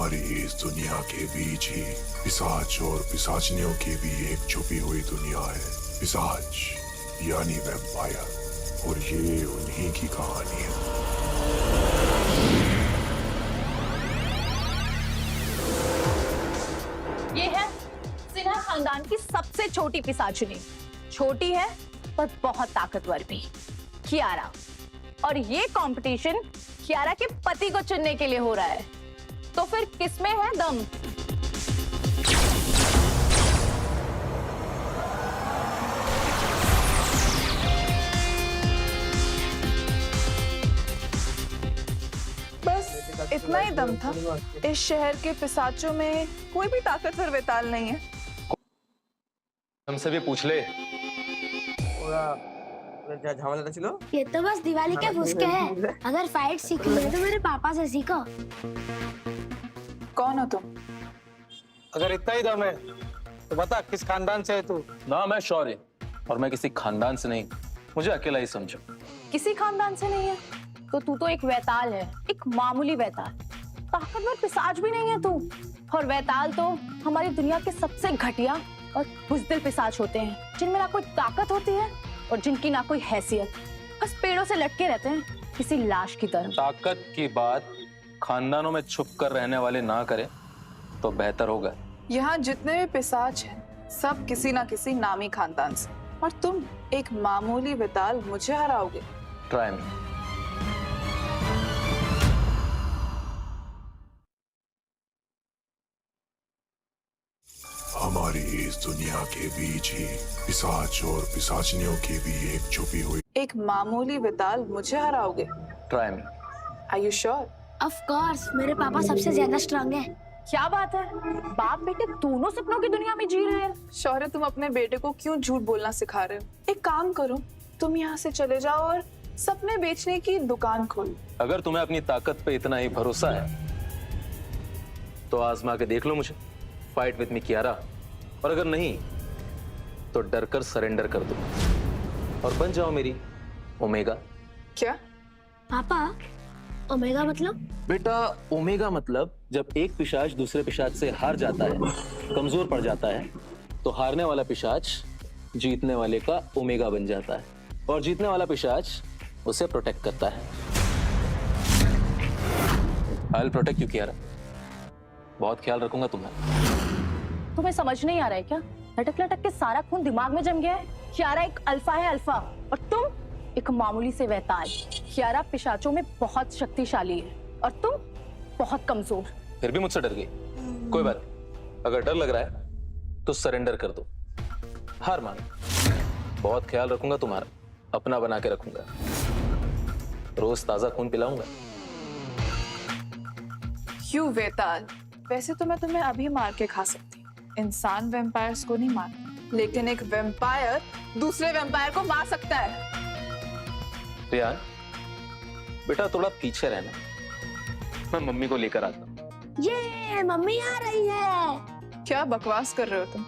हमारी इस दुनिया के बीच ही पिशाच और पिशाचनियों की भी एक छुपी हुई दुनिया है। पिशाच यानी वैम्पायर, और ये उन्हीं की कहानी है। ये है सिन्हा खानदान की सबसे छोटी पिशाचनी। छोटी है पर बहुत ताकतवर भी, कियारा। और ये कंपटीशन कियारा के पति को चुनने के लिए हो रहा है। तो फिर किसमें है दम? बस इतना ही दम था। इस शहर के पिशाचों में कोई भी ताकतवर वेताल नहीं है। हमसे भी पूछ ले। ये तो बस दिवाली के फुसके हैं। अगर फाइट सीखनी है तो मेरे पापा से सीखो। कौन हो तुम? अगर इतना ही दम है तो बता किस खानदान से है तू? ना मैं शौर्य, और मैं किसी खानदान से नहीं, मुझे अकेला ही समझो। किसी खानदान से नहीं है तो तू तो एक वैताल है, एक मामूली वैताल। ताकतवर पिशाच भी नहीं है तू। और वैताल तो हमारी दुनिया के सबसे घटिया और बुज़दिल पिशाच होते हैं, जिनमें ना कोई ताकत होती है और जिनकी ना कोई हैसियत। बस पेड़ों से लटके रहते हैं किसी लाश की तरह। ताकत की बात खानदानों में छुप कर रहने वाले ना करें तो बेहतर होगा। यहाँ जितने भी पिशाच हैं सब किसी ना किसी नामी खानदान से, और तुम एक मामूली वेताल मुझे हराओगे? ट्राई मी। हमारी इस दुनिया के बीच ही पिशाच और पिशाचनियों की भी एक छुपी हुई। एक मामूली वेताल मुझे हराओगे? Try me. Are you sure? Of course, मेरे पापा सबसे ज्यादा स्ट्रांग है। क्या बात है, बाप बेटे दोनों सपनों की दुनिया में जी रहे हैं। शौर्य, तुम अपने बेटे को क्यों झूठ बोलना सिखा रहे हो? एक काम करो, तुम यहाँ से चले जाओ और सपने बेचने की दुकान खोलो। अगर तुम्हें अपनी ताकत पे इतना ही भरोसा है तो आजमा के देख लो मुझे। Fight with me Kiara. और अगर नहीं तो डर कर सरेंडर कर दो और बन जाओ मेरी ओमेगा। क्या? पापा, ओमेगा मतलब? बेटा, ओमेगा मतलब जब एक पिशाच दूसरे पिशाच से हार जाता है, कमजोर पड़ जाता है, तो हारने वाला पिशाच जीतने वाले का ओमेगा बन जाता है, और जीतने वाला पिशाच उसे प्रोटेक्ट करता है। I will protect you Kiara. बहुत ख्याल रखूंगा तुम्हारा। तुम्हें समझ नहीं आ रहा है क्या? लटक लटक के सारा खून दिमाग में जम गया है। कियारा एक अल्फा है, अल्फा, और तुम एक मामूली से वैताल। कियारा पिशाचों में बहुत शक्तिशाली है और तुम बहुत कमजोर। फिर भी मुझसे डर गई। कोई बात नहीं, अगर डर लग रहा है तो सरेंडर कर दो, हार मानो। बहुत ख्याल रखूंगा तुम्हारा, अपना बना के रखूंगा, रोज ताजा खून पिलाऊंगा। यू वेताल, वैसे तो मैं तुम्हें अभी मार के खा सकती हूँ। इंसान वैम्पायर्स को नहीं मार, लेकिन एक वैम्पायर दूसरे वैम्पायर को मार सकता है। रियान बेटा, थोड़ा पीछे रहना, मैं मम्मी को लेकर आता हूँ। ये मम्मी आ रही है। क्या बकवास कर रहे हो तुम?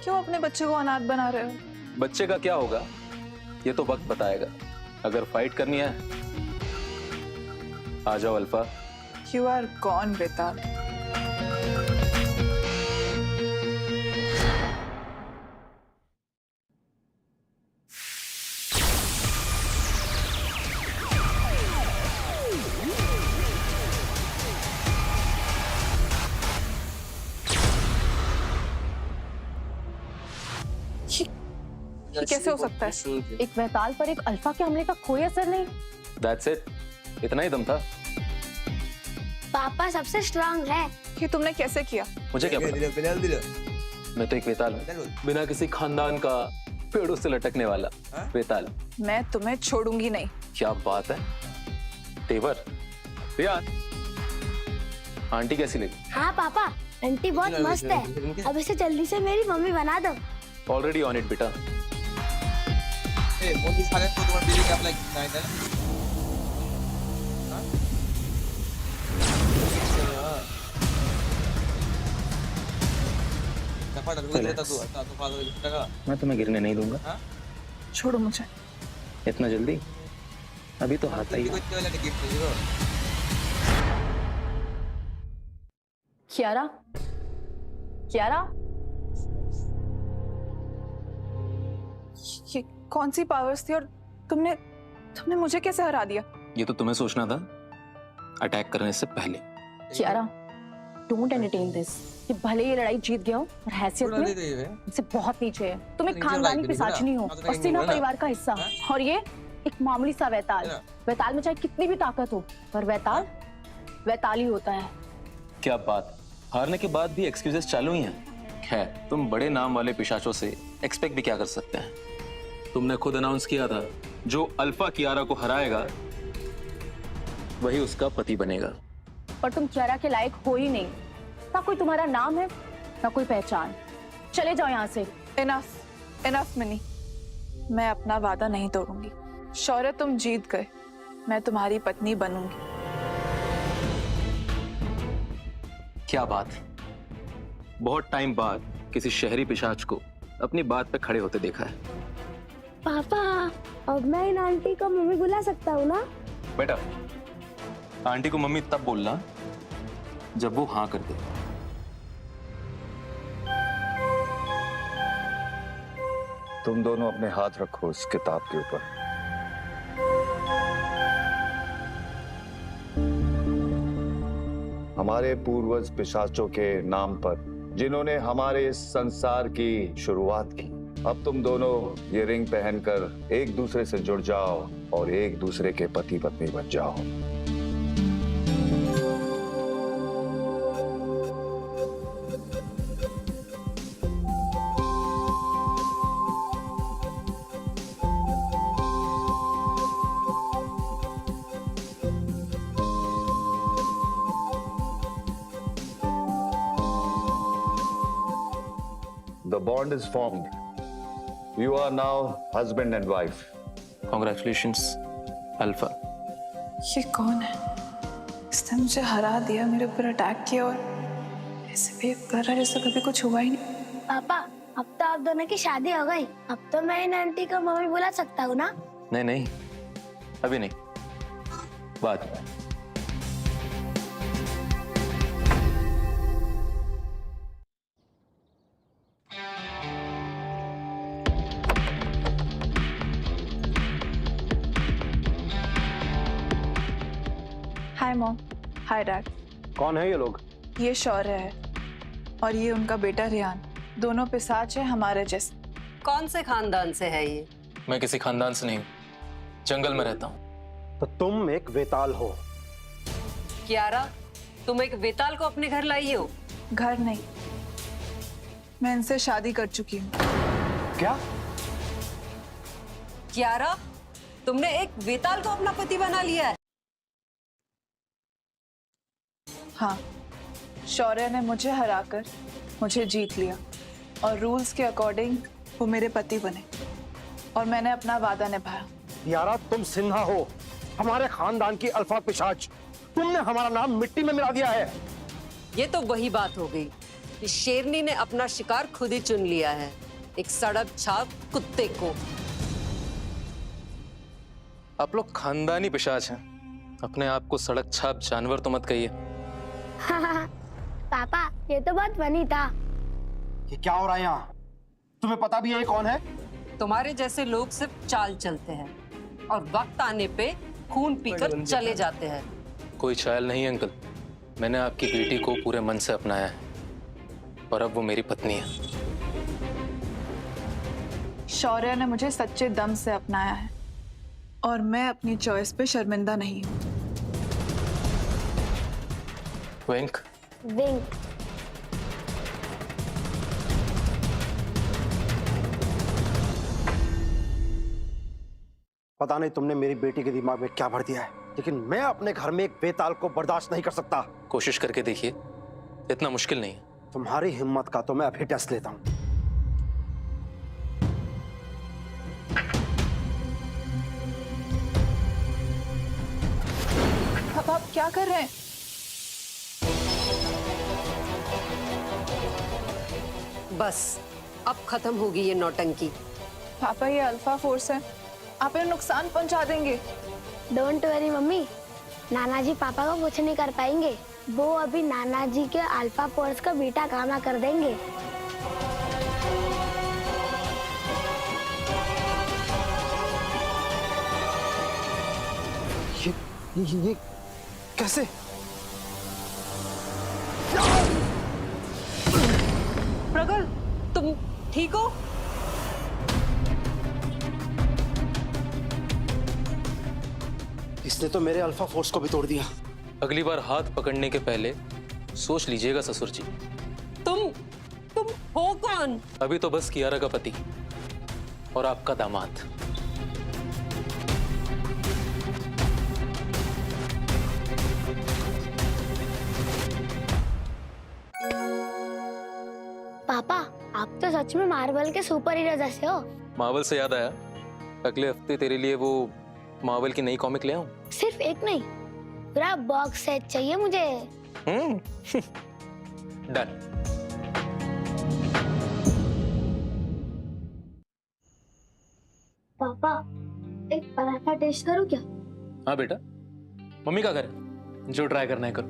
क्यों अपने बच्चे को अनाथ बना रहे हो? बच्चे का क्या होगा ये तो वक्त बताएगा। अगर फाइट करनी है आ जाओ Alpha. You are gone Vetal. ये कैसे हो सकता है? एक वैताल पर एक अल्फा के हमले का कोई असर नहीं। दैट्स इट, इतना ही दम था। पापा सबसे स्ट्रांग है। ये तुमने कैसे किया? मुझे क्या पता, मैं तो एक वेताल हूँ, बिना किसी खानदान का, पेड़ों से लटकने वाला वेताल। मैं तुम्हें छोड़ूंगी नहीं। क्या बात है, तेवर। रियान, आंटी कैसी लगी? हाँ पापा, आंटी बहुत मस्त है। अब इसे जल्दी से मेरी मम्मी बना दो। ऑलरेडी ऑन इट बेटा। मैं तुम्हें गिरने नहीं दूंगा। छोड़ो मुझे। इतना जल्दी? अभी तो हाथ ही। कियारा, कियारा, ये कौन सी पावर्स थी और तुमने तुमने मुझे कैसे हरा दिया? ये तो तुम्हें सोचना था अटैक करने से पहले। Kiara, don't entertain this. ये भले ये लड़ाई जीत गया हो और हैसियत में मुझसे बहुत नीचे है। तुम एक खानदानी पिशाचिनी हो और सिन्हा परिवार का हिस्सा, और ये एक मामूली सा वैताल। वैताल में चाहे कितनी भी ताकत हो, पर वैताल वैताल ही होता है। क्या बात, हारने के बाद भी एक्सक्यूजेस चालू ही हैं। खैर, तुम बड़े नाम वाले पिशाचों से एक्सपेक्ट भी क्या कर सकते हैं। तुमने खुद अनाउंस किया था जो अल्फा कियारा को हराएगा वही उसका पति बनेगा। पर तुम कियारा के लायक हो ही नहीं। ना कोई तुम्हारा नाम है, ना कोई पहचान। चले जाओ यहाँ से। इनफ इनफ मिनी, मैं अपना वादा नहीं तोड़ूंगी। शौर्य, तुम जीत गए, मैं तुम्हारी पत्नी बनूंगी। क्या बात, बहुत टाइम बाद किसी शहरी पिशाच को अपनी बात पे खड़े होते देखा है। पापा, अब मैं इन आंटी को मम्मी बुला सकता हूँ ना? बेटा, आंटी को मम्मी तब बोलना जब वो हाँ कर दे। तुम दोनों अपने हाथ रखो इस किताब के ऊपर। हमारे पूर्वज पिशाचों के नाम पर जिन्होंने हमारे इस संसार की शुरुआत की, अब तुम दोनों ये रिंग पहनकर एक दूसरे से जुड़ जाओ और एक दूसरे के पति पत्नी बन जाओ। The bond is formed. You are now husband and wife. Congratulations, alpha. ये कौन है? इसने मुझे हरा दिया, मेरे ऊपर अटैक किया और ऐसे बिहेव कर रहा है जैसे कभी कुछ हुआ ही नहीं। पापा, अब तो आप दोनों की शादी हो गई। अब तो मैं इन आंटी को मम्मी बुला सकता हूँ ना? नहीं नहीं, अभी नहीं, बाद में। Hi mom, hi dad. कौन है ये लोग? ये शौर्य है और ये उनका बेटा रियान। दोनों पिशाच है हमारे जैसे। कौन से खानदान से है ये? मैं किसी खानदान से नहीं, जंगल में रहता हूँ। तो तुम एक वेताल हो? कियारा, तुम एक वेताल को अपने घर लाई हो? घर नहीं, मैं इनसे शादी कर चुकी हूँ। क्या? कियारा, तुमने एक वेताल को अपना पति बना लिया है? हाँ, शौर्य ने मुझे हराकर मुझे जीत लिया और रूल्स के अकॉर्डिंग वो मेरे पति बने और मैंने अपना वादा निभाया। यारा, तुम सिन्हा हो, हमारे खानदान की अल्फा पिशाच। तुमने हमारा नाम मिट्टी में मिला दिया है। ये तो वही बात हो गई कि शेरनी ने अपना शिकार खुद ही चुन लिया है, एक सड़क छाप कुत्ते को। आप लोग खानदानी पिशाच हैं, अपने आप को सड़क छाप जानवर तो मत कहिए। पापा, ये तो बहुत फनी था। ये क्या हो रहा है यहाँ? तुम्हें पता भी है ये कौन है? तुम्हारे जैसे लोग सिर्फ चाल चलते हैं और वक्त आने पे खून पीकर चले जाते हैं। कोई चाल नहीं अंकल, मैंने आपकी बेटी को पूरे मन से अपनाया है और अब वो मेरी पत्नी है। शौर्य ने मुझे सच्चे दम से अपनाया है और मैं अपनी चॉइस पे शर्मिंदा नहीं हूँ। विंक। विंक। पता नहीं तुमने मेरी बेटी के दिमाग में क्या भर दिया है, लेकिन मैं अपने घर में एक बेताल को बर्दाश्त नहीं कर सकता। कोशिश करके देखिए, इतना मुश्किल नहीं है। तुम्हारी हिम्मत का तो मैं अभी टेस्ट लेता हूँ। अब आप क्या कर रहे हैं? बस अब खत्म होगी ये नौटंकी। पापा, ये अल्फा फोर्स है, आप इन्हें नुकसान पहुंचा देंगे। डोंट वरी मम्मी, नाना जी पापा को कुछ नहीं कर पाएंगे। वो अभी नाना जी के अल्फा फोर्स का बीटा गामा कर देंगे। ये कैसे? प्रगल, तुम ठीक हो? इसने तो मेरे अल्फा फोर्स को भी तोड़ दिया। अगली बार हाथ पकड़ने के पहले सोच लीजिएगा ससुर जी। तुम हो कौन? अभी तो बस कियारा का पति और आपका दामाद। पापा, आप तो सच में मार्वल के सुपर हीरो जैसे हो। मार्वल से याद आया, अगले हफ्ते तेरे लिए वो मार्वल की नई कॉमिक ले आऊं? सिर्फ एक नहीं, पूरा बॉक्स सेट चाहिए मुझे। डन। पापा, एक पराठा टेस्ट करूं क्या? हाँ बेटा, मम्मी का घर है, जो ट्राई करना है करो।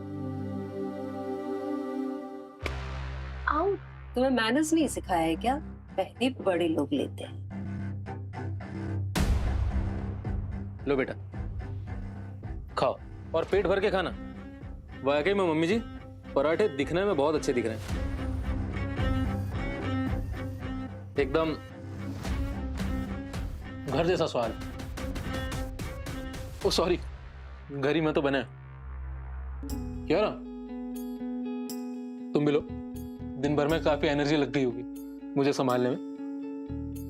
आओ। तुम्हें मैनर्स नहीं सिखाया है क्या? पहले बड़े लोग लेते हैं। लो बेटा, खाओ और पेट भर के खाना। वाकई में मम्मी जी, पराठे दिखने में बहुत अच्छे दिख रहे हैं, एकदम घर जैसा स्वाद। ओ सॉरी, घर ही में तो बने। क्या रहा? तुम भी लो, दिन भर में काफी एनर्जी लग गई होगी मुझे संभालने में।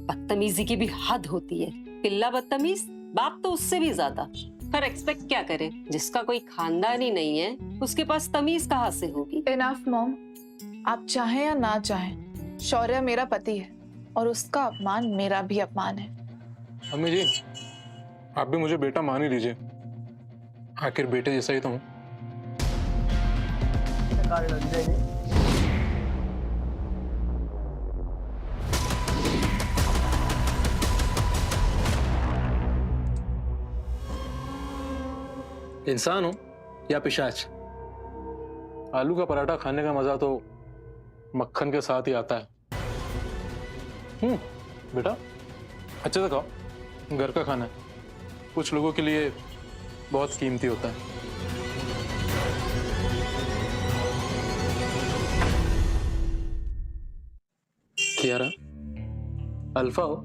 बदतमीजी की भी हद होती है। पिल्ला बदतमीज, बाप तो उससे भी ज्यादा। पर एक्सपेक्ट क्या करे, जिसका कोई खानदान ही नहीं है उसके पास तमीज कहाँ से होगी? इनफ मॉम, आप चाहें या ना चाहें, शौर्य मेरा पति है और उसका अपमान मेरा भी अपमान है। अम्मी जी, आप भी मुझे बेटा मान ही लीजिए, आखिर बेटे जैसा ही तो हूँ। इंसान हो या पिशाच, आलू का पराठा खाने का मजा तो मक्खन के साथ ही आता है। बेटा अच्छे से खाओ, घर का खाना है, कुछ लोगों के लिए बहुत कीमती होता है। कियारा, अल्फा हो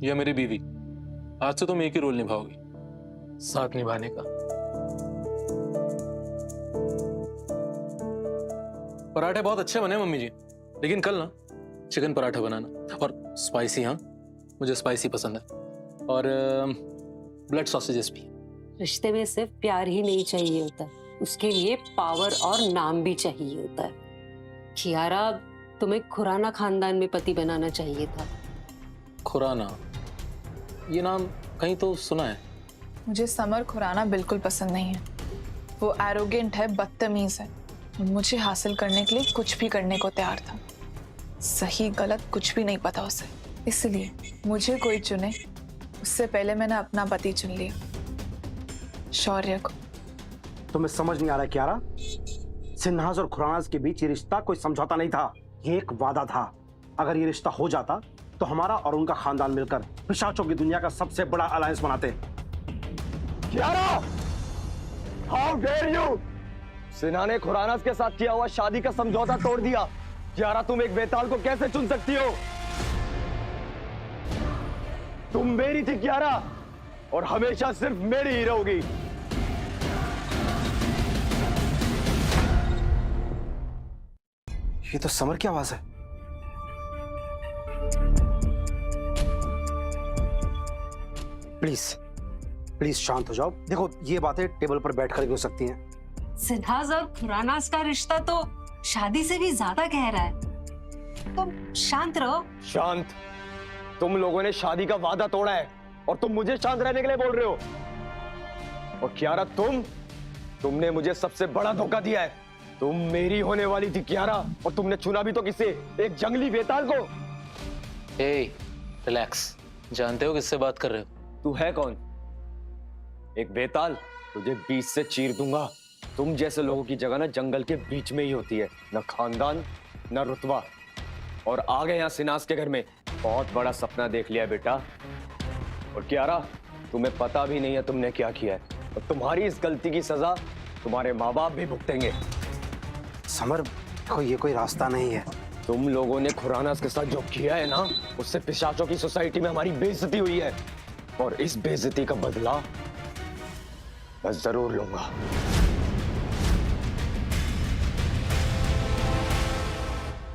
या मेरी बीवी, आज से तुम एक ही रोल निभाओगी, साथ निभाने का। पराठे बहुत अच्छे बने मम्मी जी, लेकिन कल ना चिकन पराठा बनाना, और स्पाइसी। हाँ, मुझे स्पाइसी पसंद है, और ब्लड सॉसेजेस भी। रिश्ते में सिर्फ प्यार ही नहीं चाहिए होता, उसके लिए पावर और नाम भी चाहिए होता है। कियारा, तुम्हें खुराना खानदान में पति बनाना चाहिए था। खुराना, ये नाम कहीं तो सुना है। मुझे समर खुराना बिल्कुल पसंद नहीं है। वो एरोगेंट है, बदतमीज है, मुझे हासिल करने के लिए कुछ भी करने को तैयार था। सही गलत कुछ भी नहीं पता उसे, इसलिए मुझे कोई चुने उससे पहले मैंने अपना पति चुन लिया, शौर्य को। तुम्हें समझ नहीं आ रहा कियारा? सिन्हास और खुरानास के बीच ये रिश्ता कोई समझौता नहीं था, ये एक वादा था। अगर ये रिश्ता हो जाता तो हमारा और उनका खानदान मिलकर पिशाचों की दुनिया का सबसे बड़ा अलायंस बनाते। Kiara, how dare you! Sinha ने खुरानास के साथ किया हुआ शादी का समझौता तोड़ दिया। कियारा, तुम एक बेताल को कैसे चुन सकती हो? तुम मेरी थी कियारा, और हमेशा सिर्फ मेरी ही रहोगी। ये तो समर की आवाज है। प्लीज प्लीज शांत हो जाओ। देखो, ये बातें टेबल पर बैठकर हो सकती हैं। सिन्हास और खुरानास का रिश्ता तो शादी से भी ज्यादा गहरा है। तुम शांत रहो। शांत? तुम लोगों ने शादी का वादा तोड़ा है और तुम मुझे शांत रहने के लिए बोल रहे हो। और कियारा, तुमने मुझे सबसे बड़ा धोखा दिया है। तुम मेरी होने वाली थी कियारा, और तुमने चुना भी तो किसे? एक जंगली बेताल को। रिलैक्स, जानते हो किससे बात कर रहे हो? तू है कौन? एक बेताल? तुझे 20 से चीर दूंगा। तुम जैसे लोगों की जगह ना जंगल के बीच में ही होती है, न खानदान न रुतबा। और आ गए यहाँ सिनास के घर में, बहुत बड़ा सपना देख लिया बेटा। और कियारा, तुम्हें पता भी नहीं है तुमने क्या किया है, और तुम्हारी इस गलती की सजा तुम्हारे माँ बाप भी भुगतेंगे। समर, ये कोई रास्ता नहीं है। तुम लोगों ने खुरानास के साथ जो किया है ना, उससे पिशाचों की सोसाइटी में हमारी बेइज्जती हुई है, और इस बेइज्जती का बदला मैं जरूर लूंगा।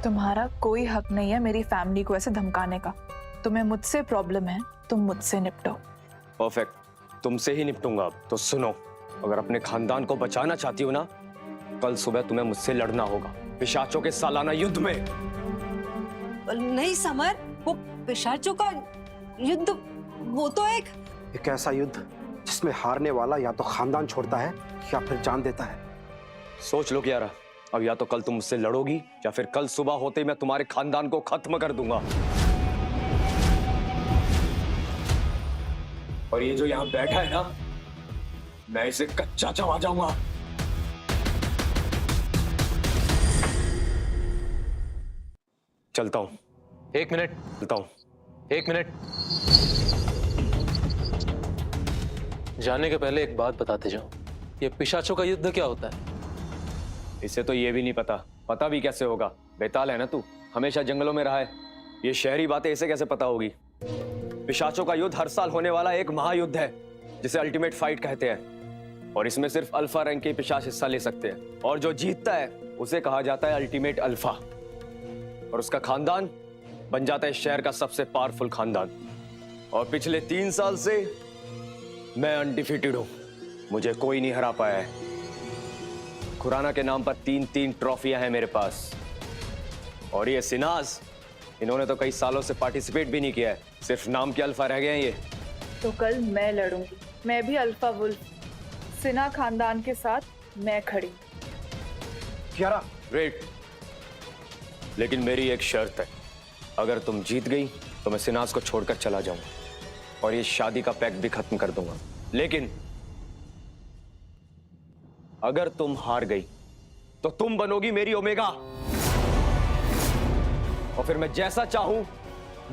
तुम्हारा कोई हक नहीं है मेरी फैमिली को ऐसे धमकाने का। तुम्हें मुझसे प्रॉब्लम है, तुम मुझसे निपटो। परफेक्ट, तुमसे ही निपटूंगा अब। तो सुनो, अगर अपने खानदान को बचाना चाहती हो ना, कल सुबह तुम्हें मुझसे लड़ना होगा पिशाचों के सालाना युद्ध में। नहीं समर, वो पिशाचों का युद्ध, वो तो एक ऐसा युद्ध जिसमें हारने वाला या तो खानदान छोड़ता है या फिर जान देता है। सोच लो कियारा, अब या तो कल तुम मुझसे लड़ोगी या फिर कल सुबह होते ही मैं तुम्हारे खानदान को खत्म कर दूंगा। और ये जो यहाँ बैठा है ना, मैं इसे कच्चा चबा जाऊंगा। चलता हूं। 1 मिनट, चलता हूं। 1 मिनट। जाने के पहले एक बात बताते जाओ, ये पिशाचों का युद्ध क्या होता है? इसे तो ये भी नहीं पता। पता भी कैसे होगा, बेताल है ना तू, हमेशा जंगलों में रहा है। ये शहरी बातें इसे कैसे पता होगी? पिशाचों का युद्ध हर साल होने वाला एक महायुद्ध है, जिसे अल्टीमेट फाइट कहते हैं। और इसमें सिर्फ अल्फा रैंक के पिशाच हिस्सा ले सकते हैं, और जो जीतता है उसे कहा जाता है अल्टीमेट अल्फा। और उसका खानदान बन जाता है शहर का सबसे पावरफुल खानदान। और पिछले 3 साल से मैं अनडिफीटेड हूं, मुझे कोई नहीं हरा पाया है। खुराना के नाम पर 3 ट्रॉफियां हैं मेरे पास। और ये सिनास, इन्होंने तो कई सालों से पार्टिसिपेट भी नहीं किया है, सिर्फ नाम के अल्फा रह गए हैं ये। तो कल मैं लड़ूंगी, मैं भी अल्फा वुल्फ, सिन्हा खानदान के साथ मैं खड़ी। कियारा, ग्रेट, लेकिन मेरी एक शर्त है, अगर तुम जीत गई तो मैं सिनास को छोड़कर चला जाऊंगा और ये शादी का पैक्ट भी खत्म कर दूंगा। लेकिन अगर तुम हार गई तो तुम बनोगी मेरी ओमेगा, और फिर मैं जैसा चाहूं,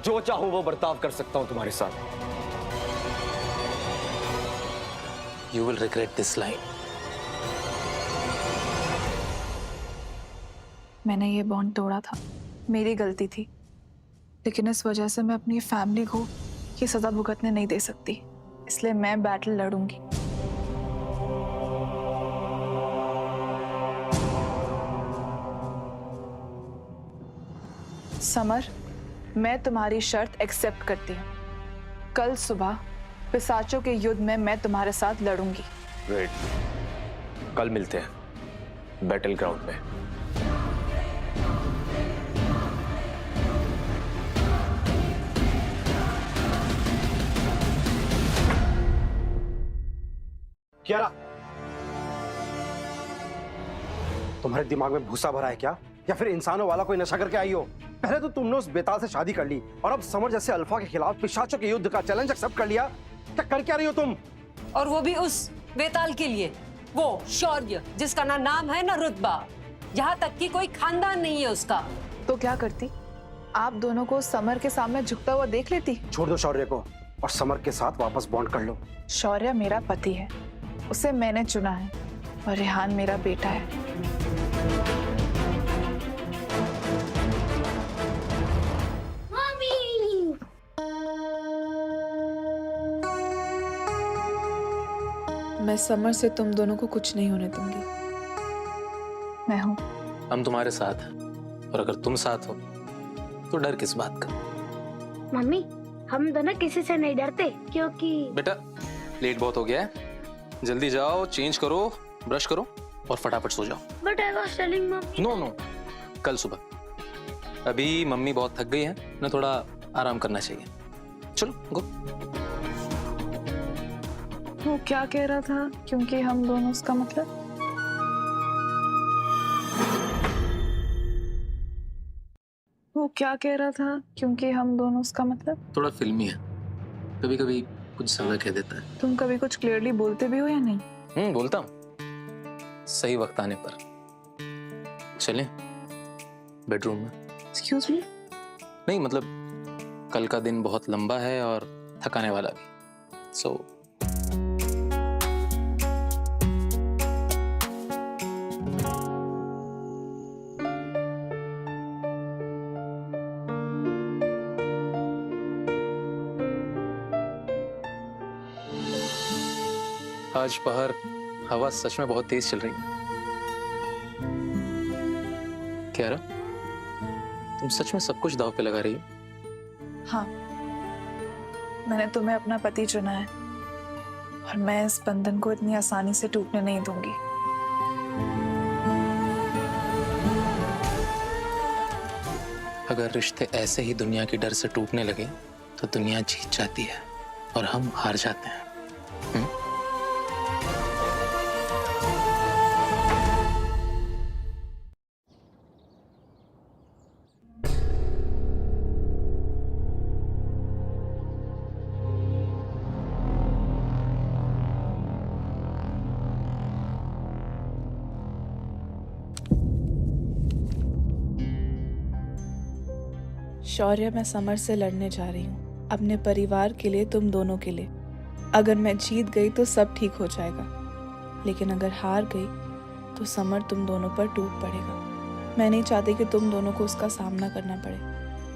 जो चाहूं वो बर्ताव कर सकता हूं तुम्हारे साथ। You will regret this line. मैंने ये बॉन्ड तोड़ा था, मेरी गलती थी, लेकिन इस वजह से मैं अपनी फैमिली को ये सजा भुगतने नहीं दे सकती, इसलिए मैं बैटल लड़ूंगी। समर, मैं तुम्हारी शर्त एक्सेप्ट करती हूँ। कल सुबह पिशाचों के युद्ध में मैं तुम्हारे साथ लड़ूंगी। ग्रेट, कल मिलते हैं बैटल ग्राउंड में। कियारा, तुम्हारे दिमाग में भूसा भरा है क्या, या फिर इंसानों वाला कोई नशा करके आई हो? पहले तो तुमने उस बेताल से शादी कर ली, और अब समर जैसे अल्फा के खिलाफ पिशाचों के युद्ध का चैलेंज एक्सेप्ट कर लिया। क्या कर क्या रही हो तुम? और वो भी उस बेताल के लिए, वो शौर्य जिसका ना नाम है ना रुतबा, यहाँ तक कि कोई खानदान नहीं है उसका। तो क्या करती? आप दोनों को समर के सामने झुकता हुआ देख लेती। छोड़ दो शौर्य को और समर के साथ वापस बॉन्ड कर लो। शौर्य मेरा पति है, उसे मैंने चुना है, और रेहान मेरा बेटा है। मैं समर से तुम दोनों को कुछ नहीं होने दूंगी। मैं हूं। हम तुम्हारे साथ हैं, और अगर तुम साथ हो तो डर किस बात का? मम्मी, हम दोनों किसी से नहीं डरते, क्योंकि बेटा लेट बहुत हो गया है, जल्दी जाओ, चेंज करो, ब्रश करो और फटाफट सो जाओ। But I was telling mummy. No no, कल सुबह। अभी मम्मी बहुत थक गई है, उन्हें थोड़ा आराम करना चाहिए। चलो गो। वो क्या कह रहा था, क्योंकि हम दोनों, उसका मतलब? वो क्या कह रहा था, क्योंकि हम दोनों, उसका मतलब? थोड़ा फिल्मी है, कभी कभी कुछ ज्यादा कह देता है। तुम कभी कुछ क्लियरली बोलते भी हो या नहीं? बोलता हूँ। सही वक्त आने पर चलें बेडरूम में। Excuse me. नहीं मतलब कल का दिन बहुत लंबा है और थकाने वाला भी, सो आज बाहर हवा सच में बहुत तेज चल रही है। क्यारा, तुम सच में सब कुछ दांव पे लगा रही हो? हाँ, मैंने तुम्हें अपना पति चुना है और मैं इस बंधन को इतनी आसानी से टूटने नहीं दूंगी। अगर रिश्ते ऐसे ही दुनिया के डर से टूटने लगे तो दुनिया जीत जाती है और हम हार जाते हैं। शौर्य, मैं समर से लड़ने जा रही हूँ, अपने परिवार के लिए, तुम दोनों के लिए। अगर मैं जीत गई तो सब ठीक हो जाएगा, लेकिन अगर हार गई तो समर तुम दोनों पर टूट पड़ेगा। मैं नहीं चाहती कि तुम दोनों को उसका सामना करना पड़े,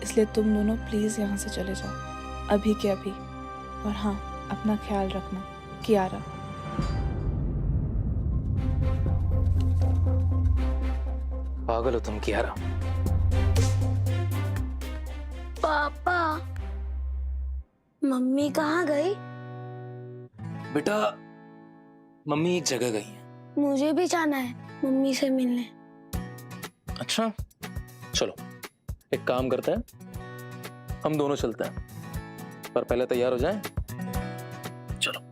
इसलिए तुम दोनों प्लीज यहाँ से चले जाओ, अभी के अभी। और हाँ, अपना ख्याल रखना। कियारा। पागल हो तुम कियारा। पापा, मम्मी कहाँ गई? बेटा, मम्मी एक जगह गई है। मुझे भी जाना है मम्मी से मिलने। अच्छा, चलो एक काम करते हैं, हम दोनों चलते हैं, पर पहले तैयार हो जाएं। चलो।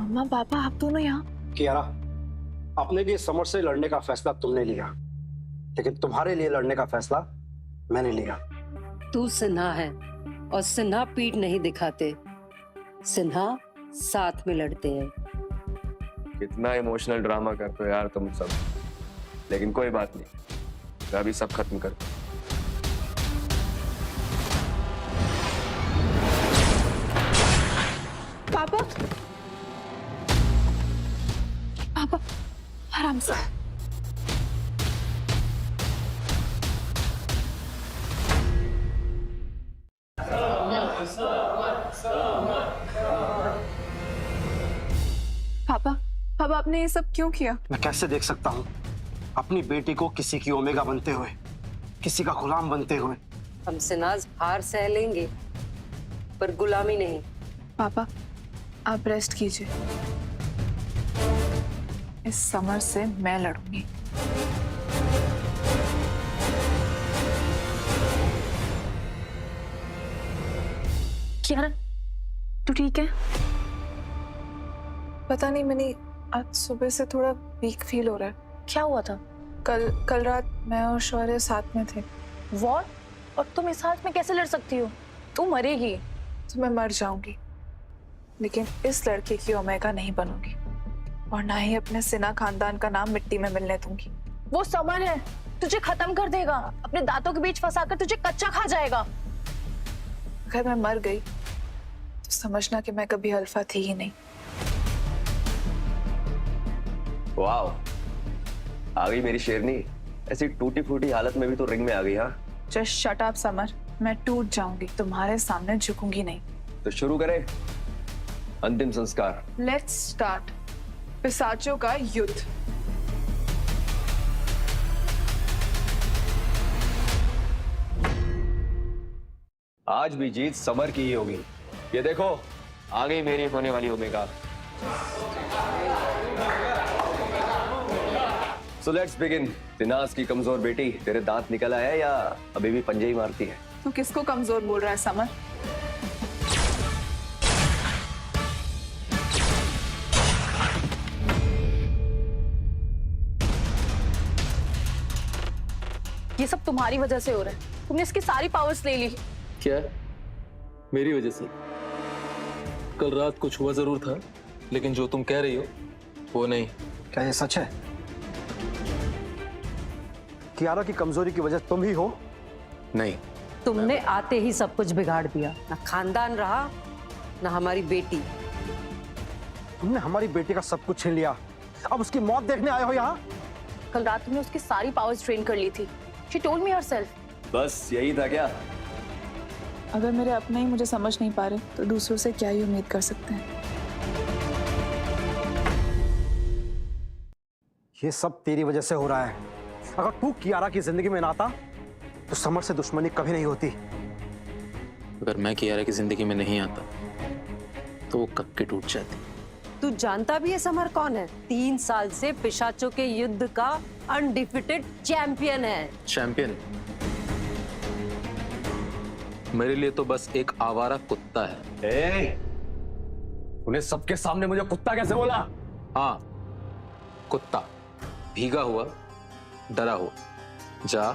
मम्मा पापा, आप दोनों यहाँ? कियारा, अपने लिए समर से लड़ने का फैसला तुमने लिया, लेकिन तुम्हारे लिए लड़ने का फैसला मैंने लिया। तू सिन्हा है और सिन्हा पीठ नहीं दिखाते, सिन्हा साथ में लड़ते हैं। कितना इमोशनल ड्रामा करते हो यार तुम सब, लेकिन कोई बात नहीं, मैं अभी सब खत्म कर। पापा, पापा, आराम से। पापा, पापा, आपने ये सब क्यों किया? मैं कैसे देख सकता हूँ अपनी बेटी को किसी की ओमेगा बनते हुए, किसी का गुलाम बनते हुए? हम सिनाज हार सह लेंगे, पर गुलामी नहीं। पापा, आप रेस्ट कीजिए, इस समर से मैं लड़ूंगी। कियारा, तू ठीक है? पता नहीं, मैंने आज सुबह से थोड़ा वीक फील हो रहा है। क्या हुआ था? कल रात मैं और शौर्य साथ में थे। वॉर? और तुम इस हालत में कैसे लड़ सकती हो? तू मरेगी। तो मैं मर जाऊंगी, लेकिन इस लड़के की ओमेगा नहीं बनूंगी, और ना ही अपने सिन्हा खानदान का नाम मिट्टी में मिलने दूंगी। वो समर है, तुझे खत्म कर देगा, अपने दांतों के बीच फंसाकर तुझे कच्चा खा जाएगा। अगर मैं मर गई तो समझना कि मैं कभी अल्फा थी ही नहीं। वाओ, आ गई मेरी शेरनी। ऐसी टूटी फूटी हालत में भी तो रिंग में आ गई। हाँ, जस्ट शट अप समर, मैं टूट जाऊंगी, तुम्हारे सामने झुकूंगी नहीं। तो शुरू करें अंतिम संस्कार। लेट्स स्टार्ट पिशाचों का युद्ध। आज भी जीत समर की ही होगी। ये देखो, आ गई मेरी होने वाली ओमेगा। So let's begin। सिनाज की कमजोर बेटी, तेरे दांत निकल आया है या अभी भी पंजे ही मारती है? तू किसको कमजोर बोल रहा है समर? ये सब तुम्हारी वजह से हो रहा है। तुमने इसकी सारी पावर्स ले ली। क्या? मेरी वजह से? कल रात कुछ हुआ जरूर था, लेकिन जो तुम कह रही हो वो नहीं। क्या ये सच है? कियारा की कमजोरी की वजह तुम ही हो? नहीं। तुमने आते ही सब कुछ बिगाड़ दिया। ना खानदान रहा, ना हमारी बेटी। तुमने हमारी बेटी का सब कुछ छीन लिया, अब उसकी मौत देखने आए हो यहाँ? कल रात तुमने उसकी सारी पावर्स ट्रेन कर ली थी। She told me herself. बस यही था क्या? अगर मेरे अपने ही मुझे समझ नहीं पा रहे तो दूसरों से क्या ही उम्मीद कर सकते हैं। ये सब तेरी वजह से हो रहा है। अगर तू कियारा की जिंदगी में ना आता तो समर से दुश्मनी कभी नहीं होती। अगर मैं कियारा की जिंदगी में नहीं आता तो वो कब के टूट जाती। तू जानता भी है समर कौन है? 3 साल से पिशाचों के युद्ध का अनडिफिटेड चैंपियन है। चैंपियन? मेरे लिए तो बस एक आवारा कुत्ता है। उन्हें सबके सामने मुझे कुत्ता कैसे बोला? हाँ, कुत्ता। भीगा हुआ, डरा हुआ। जा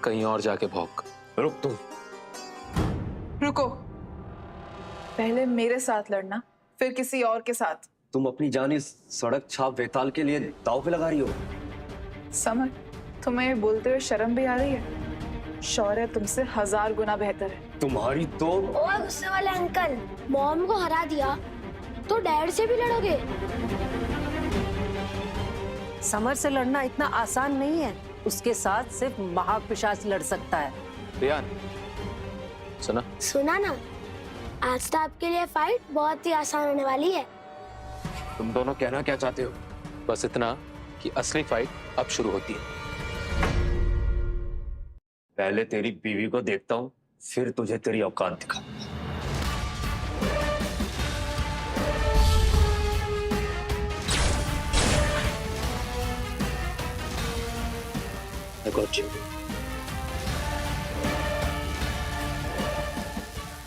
कहीं और जाके भौंक। रुक तू। रुको, पहले मेरे साथ लड़ना, फिर किसी और के साथ। तुम अपनी जान इस सड़क छाप वेताल के लिए दांव पे लगा रही हो। समर, तुम्हें ये बोलते हुए शर्म भी आ रही है? शौर्य तुमसे 1000 गुना बेहतर है। तुम्हारी तो। ओए गुस्से वाले अंकल, मॉम को हरा दिया तो डैड से भी लड़ोगे? समर से लड़ना इतना आसान नहीं है। उसके साथ सिर्फ महापिशाच लड़ सकता है। रियान, सुना? सुना ना, आज तो आपके लिए फाइट बहुत ही आसान होने वाली है। तुम दोनों कहना क्या चाहते हो? बस इतना कि असली फाइट अब शुरू होती है। पहले तेरी बीवी को देखता हूँ, फिर तुझे तेरी औकात दिखा। I got you.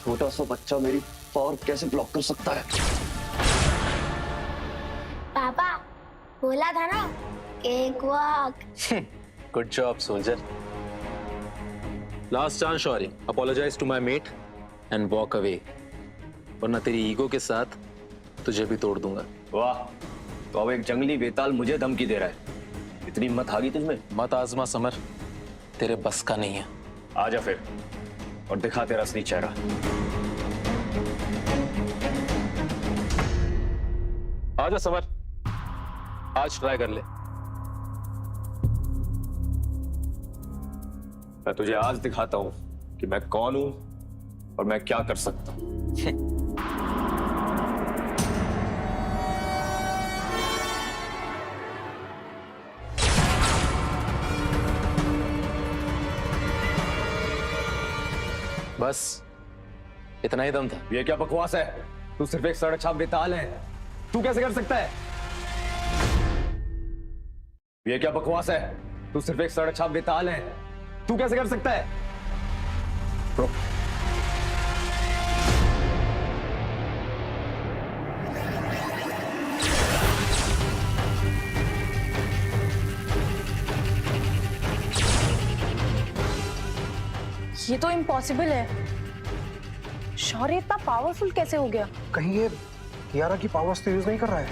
छोटा सा बच्चा मेरी पावर कैसे ब्लॉक कर सकता है? पापा बोला था ना, cake walk. Good job, soldier. Last chance, Shauri. Apologize to my mate and walk away. वरना तेरी ईगो के साथ तुझे भी तोड़ दूंगा। वाह, तो अब एक जंगली बेताल मुझे धमकी दे रहा है। इतनी मत आ गई तुझमें? मत आजमा समर, तेरे बस का नहीं है। आजा फिर और दिखा तेरा असली चेहरा। आजा समर, आज ट्राई कर ले। मैं तुझे आज दिखाता हूं कि मैं कौन हूं और मैं क्या कर सकता हूं। बस इतना ही दम था। ये क्या बकवास है? तू सिर्फ एक सड़क छाप बेताल है। तू कैसे कर सकता है? ये क्या बकवास है? तू सिर्फ एक सड़क छाप बेताल है। तू कैसे कर सकता है? रुक। ये तो इम्पॉसिबल है। शौर्य इतना पावरफुल कैसे हो गया? कहीं ये कियारा की पावर्स तो यूज नहीं कर रहा है?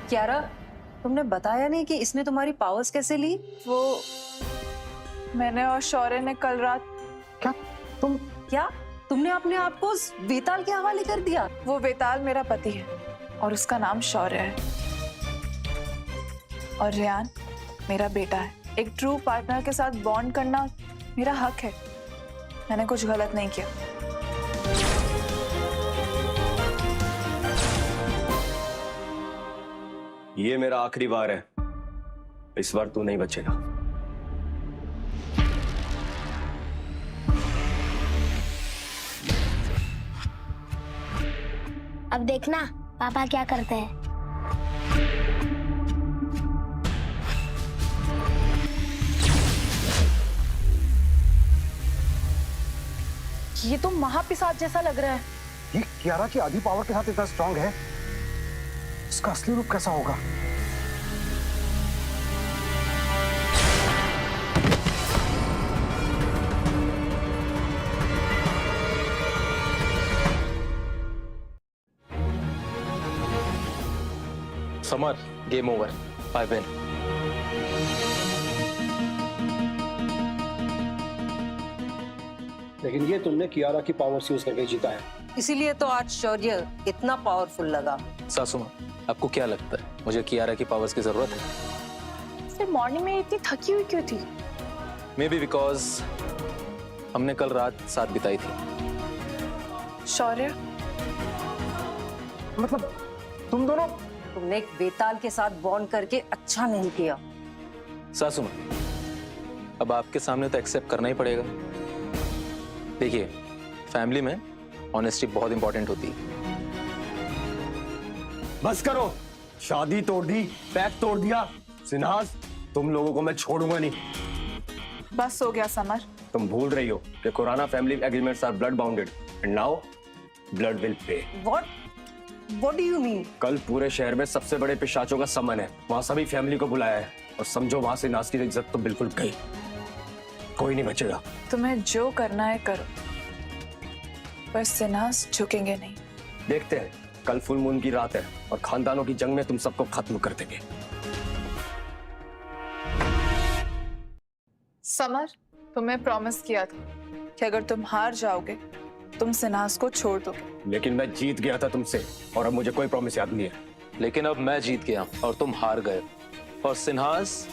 कियारा, तुमने बताया नहीं कि इसने तुम्हारी पावर्स कैसे ली? वो मैंने और शौर्य ने कल रात। क्या तुम? क्या तुमने अपने आप को उस वेताल के हवाले कर दिया? वो वेताल मेरा पति है और उसका नाम शौर्य है, और रेयान मेरा बेटा है। एक ट्रू पार्टनर के साथ बॉन्ड करना मेरा हक है। मैंने कुछ गलत नहीं किया। ये मेरा आखिरी बार है। इस बार तू नहीं बचेगा। अब देखना पापा क्या करते हैं। ये तो महापिशाच जैसा लग रहा है। ये कियारा की आधी पावर के साथ इतना स्ट्रांग है, इसका असली रूप कैसा होगा? Summer, game over, I win. लेकिन ये तुमने कियारा की पावर्स यूज करके जीता है। इसीलिए तो आज शौर्य इतना पावरफुल लगा। सासू माँ, आपको क्या लगता है मुझे कियारा की पावर्स की जरूरत है? सिर्फ मॉर्निंग में इतनी थकी हुई क्यों थी? मे बी बिकॉज हमने कल रात साथ बिताई थी। शौर्य, मतलब तुम दोनों? तुमने एक बेताल के साथ बॉन्ड करके अच्छा नहीं किया। सासू माँ, अब आपके सामने तो एक्सेप्ट करना ही पड़ेगा। देखिए, फैमिली में ऑनेस्टी बहुत इंपॉर्टेंट होती है। बस करो, शादी तोड़ दी, पैक तोड़ दिया। सिन्हास, तुम लोगों को मैं छोड़ूंगा नहीं। बस हो गया समर। तुम भूल रही हो कि Khurana family agreements are blood bounded and now blood will pay. What do you mean? कल पूरे शहर में सबसे बड़े पिशाचों का समन है, वहां सभी फैमिली को बुलाया है और समझो वहां से नाज की इज्जत तो बिल्कुल गई, कोई नहीं बचेगा। तुम्हें जो करना है करो, पर सिन्हास झुकेंगे नहीं। देखते हैं, कल फुल मून की रात है और खानदानों की जंग में तुम सबको खत्म कर देंगे। समर, तुम्हें प्रॉमिस किया था कि अगर तुम हार जाओगे तुम सिन्हास को छोड़ दोगे। लेकिन मैं जीत गया था तुमसे और अब मुझे कोई प्रॉमिस याद नहीं है। लेकिन अब मैं जीत गया और तुम हार गए, और सिन्हास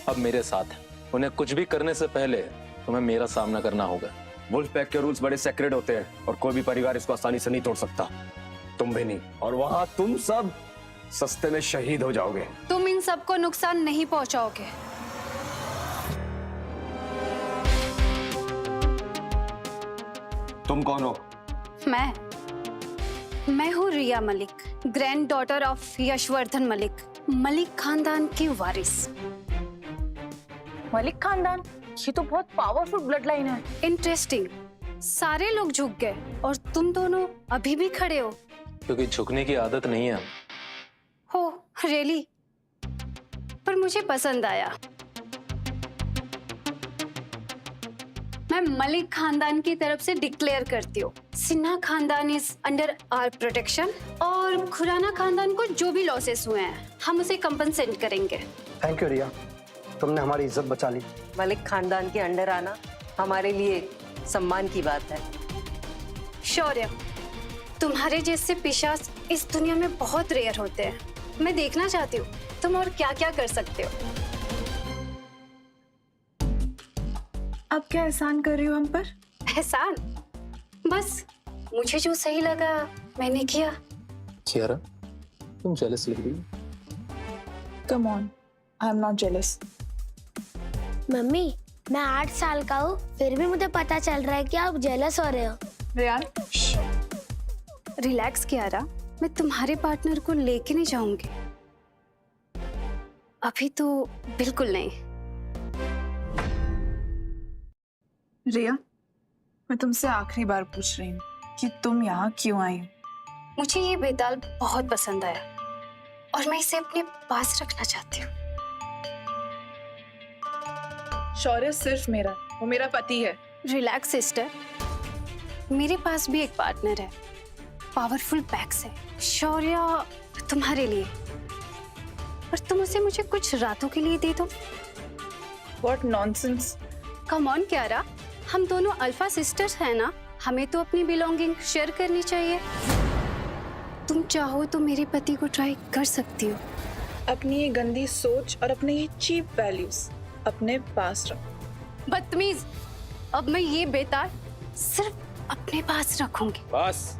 अब मेरे साथ है। उन्हें कुछ भी करने से पहले तुम्हें मेरा सामना करना होगा। वुल्फ पैक के रूल्स बड़े सेक्रेट होते हैं और कोई भी परिवार इसको आसानी से नहीं तोड़ सकता, तुम भी नहीं। और वहां तुम सब सस्ते में शहीद हो जाओगे। तुम इन सबको नुकसान नहीं पहुंचाओगे। तुम कौन हो? मैं हूँ Riya Malik, granddaughter of Yashwardhan Malik, Malik खानदान की वारिस। मलिक खानदान, ये तो बहुत पावरफुल ब्लड लाइन है। इंटरेस्टिंग, सारे लोग झुक गए और तुम दोनों अभी भी खड़े हो। क्योंकि झुकने की आदत नहीं है। हो रियली? पर मुझे पसंद आया। मैं मलिक खानदान की तरफ से डिक्लेयर करती हूँ, सिन्हा खानदान इज अंडर आवर प्रोटेक्शन और खुराना खानदान को जो भी लॉसेस हुए हैं हम उसे कंपनसेट करेंगे। थैंक यू रिया, तुमने हमारी इज्जत बचा ली। मलिक खानदान के अंडर आना हमारे लिए सम्मान की बात है। शौर्य, तुम्हारे जैसे पिशाच इस दुनिया में बहुत रेयर होते हैं। मैं देखना चाहती हूँ तुम और क्या क्या कर सकते हो। अब क्या एहसान कर रही हो हम पर? एहसान? बस मुझे जो सही लगा मैंने किया। कियारा, तुम जेलस लग रही हो। Come on, I am not jealous. Mummy, मैं 8 साल का हूँ, फिर भी मुझे पता चल रहा है कि आप जेलस हो रहे हो। रियान, रिलैक्स कियारा, मैं तुम्हारे पार्टनर को लेके नहीं जाऊंगी। अभी तो बिल्कुल नहीं। रिया, मैं तुमसे आखिरी बार पूछ रही हूँ कि तुम यहाँ क्यों आई हो? मुझे ये बेताल बहुत पसंद आया और मैं इसे अपने पास रखना चाहती हूँ। शौर्य सिर्फ मेरा, वो मेरा पति है। रिलैक्स सिस्टर, मेरे पास भी एक पार्टनर है, पावरफुल पैक्स है। शौर्य तुम्हारे लिए, और तुम उसे मुझे कुछ रातों के लिए दे दो। What nonsense! कम ऑन क्यारा, हम दोनों अल्फा सिस्टर्स हैं ना, हमें तो अपनी बिलोंगिंग शेयर करनी चाहिए। तुम चाहो तो मेरे पति को ट्राई कर सकती हो। अपनी ये गंदी सोच और अपने ये चीप वैल्यूज अपने पास रखो। बदतमीज, अब मैं ये बेताल सिर्फ अपने पास रखूंगी। बस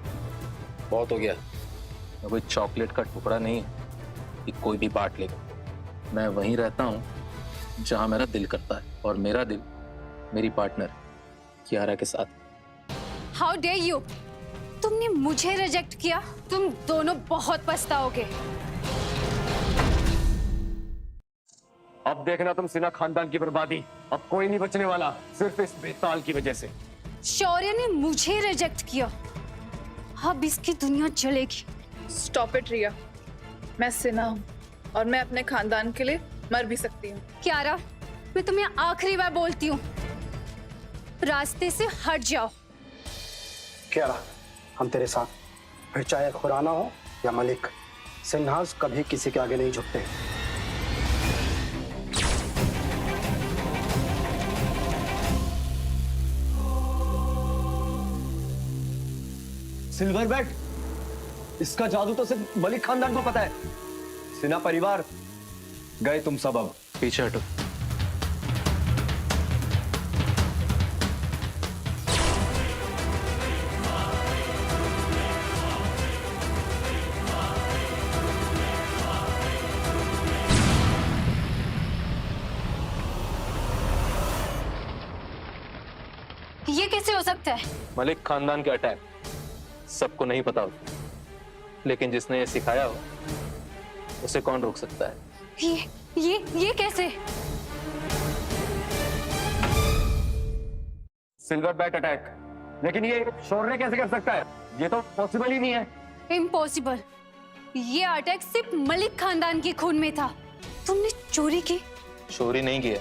बहुत हो गया। मैं कोई चॉकलेट का टुकड़ा नहीं है कि कोई भी बांट लेगा। मैं वहीं रहता हूँ जहां मेरा दिल करता है, और मेरा दिल मेरी पार्टनर कियारा के साथ। How dare you! तुमने मुझे रिजेक्ट किया, तुम दोनों बहुत पछताओगे। अब देखना तुम सिन्हा खानदान की बर्बादी। अब कोई नहीं बचने वाला, सिर्फ इस बेताल की वजह से। शौर्य ने मुझे रिजेक्ट किया, अब इसकी दुनिया चलेगी। Stop it, रिया। मैं सिन्हा हूँ और मैं अपने खानदान के लिए मर भी सकती हूँ। क्यारा, मैं तुम्हें आखिरी बार बोलती हूँ, रास्ते से हट जाओ। क्यारा, हम तेरे साथ, फिर चाहे खुराना हो या मलिक। सिन्हास कभी किसी के आगे नहीं झुकते। सिल्वर बैट, इसका जादू तो सिर्फ मलिक खानदान को पता है। सिन्हा परिवार गए तुम सब, अब पीछे हटो। ये कैसे हो सकता है? मलिक खानदान के अटैक सबको नहीं पता होता, लेकिन जिसने ये सिखाया हो उसे कौन रोक सकता है? ये कैसे? सिल्वर बैट अटैक, लेकिन ये शौर्य कैसे कर सकता है? ये तो पॉसिबल ही नहीं है। इम्पॉसिबल। ये अटैक सिर्फ मलिक खानदान के खून में था। तुमने चोरी की? चोरी नहीं किया,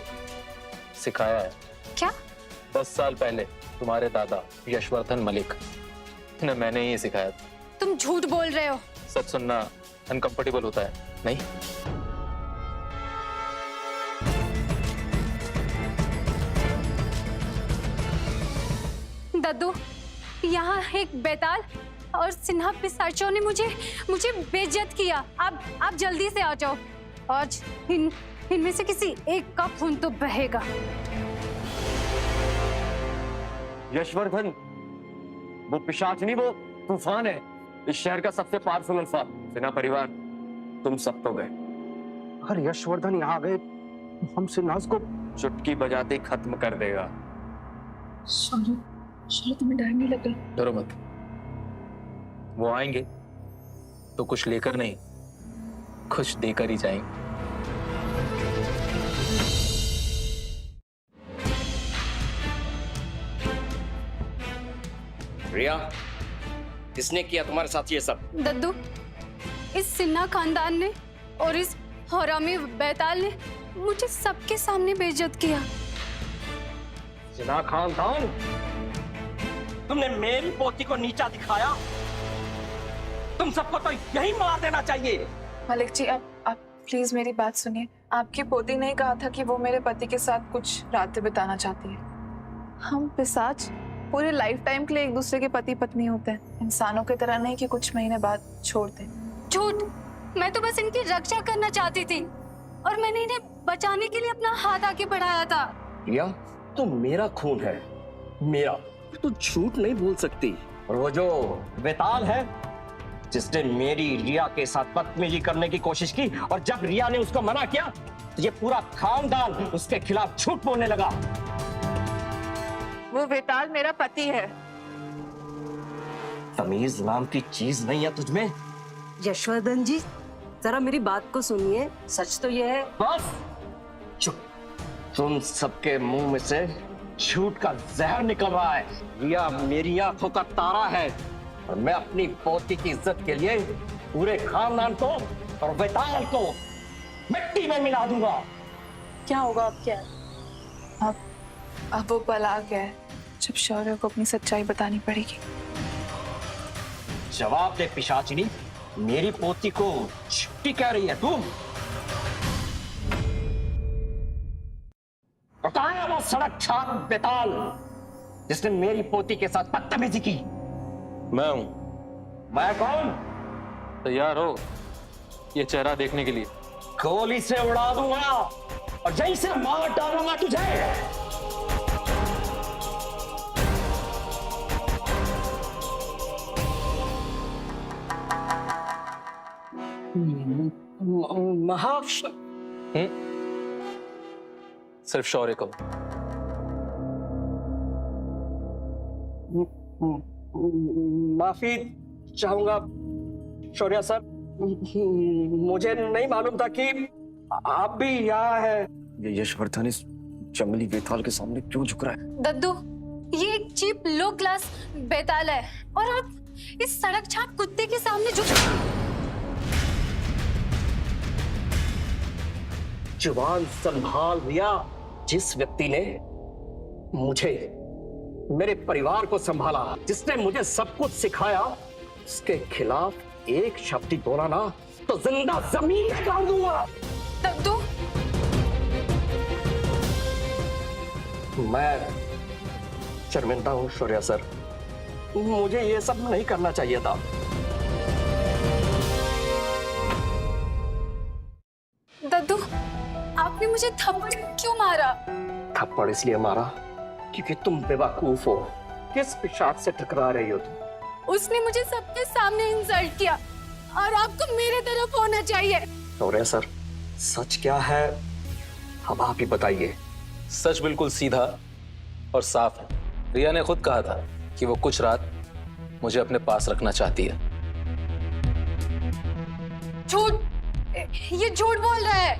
सिखाया है। क्या? 10 साल पहले तुम्हारे दादा यशवर्धन मलिक ने मैंने ही सिखाया था। तुम झूठ बोल रहे हो। सब सुनना अनकंफर्टेबल होता है, नहीं? दद्दू, यहाँ एक बेताल और सिन्हा पिशाचों ने मुझे बेइज्जत किया। आप जल्दी से आ जाओ। आज इनमें से किसी एक का खून तो बहेगा। यशवर्धन, वो पिशाच नहीं, वो तूफान है। इस शहर का सबसे पावरफुल अल्फा। सिन्हा परिवार, तुम सब तो गए। अगर यशवर्धन यहाँ आ गए तो हम सिन्हास को चुटकी बजाते ही खत्म कर देगा। चलो तुम्हें डर नहीं लग रहा? डरो मत, वो आएंगे तो कुछ लेकर नहीं, कुछ देकर ही जाएंगे। रिया, किसने किया तुम्हारे साथ ये सब? दद्दू, इस सिन्हा खानदान ने और इस हरामी बेताल ने मुझे सबके सामने बेइज्जत किया। सिन्हा खानदान, तुमने मेरी पोती को नीचा दिखाया। तुम सबको तो यही मार देना चाहिए। मलिक जी, आप प्लीज मेरी बात सुनिए। आपकी पोती ने कहा था कि वो मेरे पति के साथ कुछ रातें बिताना चाहती है। हम पिशाच पूरे लाइफ टाइम के लिए एक दूसरे के पति पत्नी होते हैं, इंसानों की तरह नहीं कि कुछ महीने बाद छोड़ दें। झूठ। मैं तो बस इनकी रक्षा करना चाहती थी और मैंने इन्हें बचाने के लिए अपना हाथ आगे बढ़ाया था। रिया, तो मेरा खून है, मेरा। तू झूठ नहीं बोल सकती। और वो जो बेताल है, जिसने मेरी रिया के साथ बदतमीजी करने की कोशिश की, और जब रिया ने उसको मना किया तो ये पूरा खानदान उसके खिलाफ झूठ बोलने लगा। वो बेताल मेरा पति है। तमीज नाम की चीज नहीं है तुझमें। यशवर्धन जी, जरा मेरी बात को सुनिए। सच तो यह है। बस चुप। तुम सबके मुंह में से झूठ का जहर निकल रहा है। रिया मेरी आंखों का तारा है और मैं अपनी पोती की इज्जत के लिए पूरे खानदान को और बेताल को मिट्टी में मिला दूंगा। क्या होगा अब? क्या अब वो पल आ गया है जब शौर्य को अपनी सच्चाई बतानी पड़ेगी। जवाब दे पिशाचिनी, मेरी पोती को छुट्टी कह रही है तुम? कहाँ है वो सड़क छाप बेताल जिसने मेरी पोती के साथ बदतमीजी की? मैं हूं। मैं कौन? तैयार हो ये चेहरा देखने के लिए? गोली से उड़ा दूंगा और जहीं से मार डालूंगा तुझे। सिर्फ शौर्य को। माफी चाहूंगा शौर्य सर, मुझे नहीं मालूम था कि आप भी यहाँ है। ये यशवर्धन इस जंगली बेताल के सामने क्यों झुक रहा है? दद्दू, ये एक चीप लो क्लास बेताल है और आप इस सड़क छाप कुत्ते के सामने झुक। जुबान संभाल दिया। जिस व्यक्ति ने मुझे, मेरे परिवार को संभाला, जिसने मुझे सब कुछ सिखाया, उसके खिलाफ एक शब्द बोला ना तो जिंदा जमीन में गाड़ दूंगा। दद्दू, मैं शर्मिंदा हूँ शौर्या सर, मुझे ये सब नहीं करना चाहिए था। दद्दू, आपने मुझे थप्पड़ क्यों मारा? थप्पड़ इसलिए मारा क्योंकि तुम बेवकूफ हो। किस पिशाच से टकरा रही हो तुम? उसने मुझे सबके सामने इंसल्ट किया और आपको मेरे तरफ होना चाहिए। शौर्या सर, सच क्या है अब आप ही बताइए। सच बिल्कुल सीधा और साफ है। रिया ने खुद कहा था कि वो कुछ रात मुझे अपने पास रखना चाहती है। झूठ, ये झूठ बोल रहा है।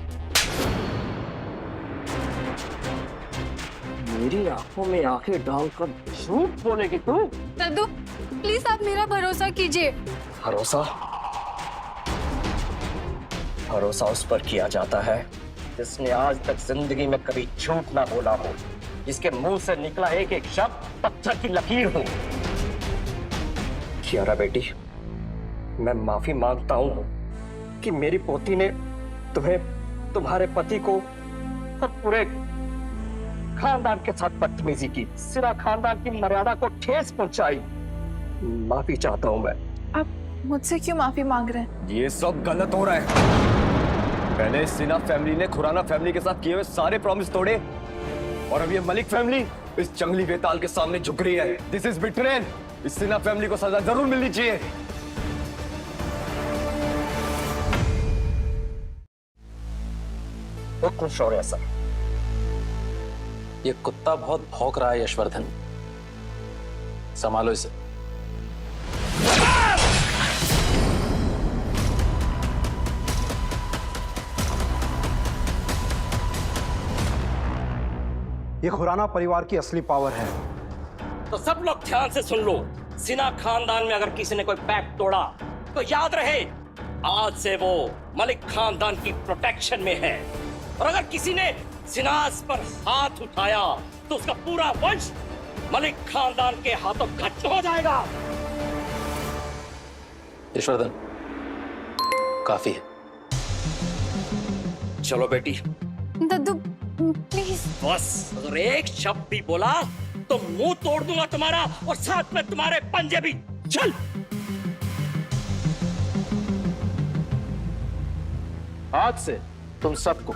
मेरी आंखों में आंखें डालकर झूठ बोलेगी तू? दद्दू, प्लीज आप मेरा भरोसा कीजिए। भरोसा? भरोसा उस पर किया जाता है जिसने आज तक जिंदगी में कभी झूठ ना बोला हो, जिसके मुंह से निकला एक एक शब्द पत्थर की लकीर हो। कियारा बेटी, मैं माफी मांगता हूं कि मेरी पोती ने तुम्हें, तुम्हारे पति को और पूरे खानदान के साथ बदतमीजी की, सिरा खानदान की मर्यादा को ठेस पहुंचाई। माफी चाहता हूं मैं। आप मुझसे क्यों माफी मांग रहे हैं? ये सब गलत हो रहा है। पहले सिन्हा फैमिली ने खुराना फैमिली के साथ किए हुए सारे प्रॉमिस तोड़े और अब ये मलिक फैमिली इस जंगली बेताल के सामने झुक रही है। This is betrayal. इस सिन्हा फैमिली को सजा जरूर मिलनी चाहिए। बिल्कुल शौर्या सर। ये कुत्ता बहुत भौंक रहा है यशवर्धन, संभालो इसे। ये खुराना परिवार की असली पावर है। तो सब लोग ध्यान से सुन लो। सिन्हा खानदान में अगर किसी ने कोई पैक्ट तोड़ा तो याद रहे आज से वो मलिक खानदान की प्रोटेक्शन में है, और अगर किसी ने सिन्हास पर हाथ उठाया तो उसका पूरा वंश मलिक खानदान के हाथों खत्म हो जाएगा। यशवर्धन, काफी है। चलो बेटी। दद्दू प्लीज। बस अगर एक शब्द भी बोला तो मुंह तोड़ दूंगा तुम्हारा, और साथ में तुम्हारे पंजे भी। चल। आज से तुम सबको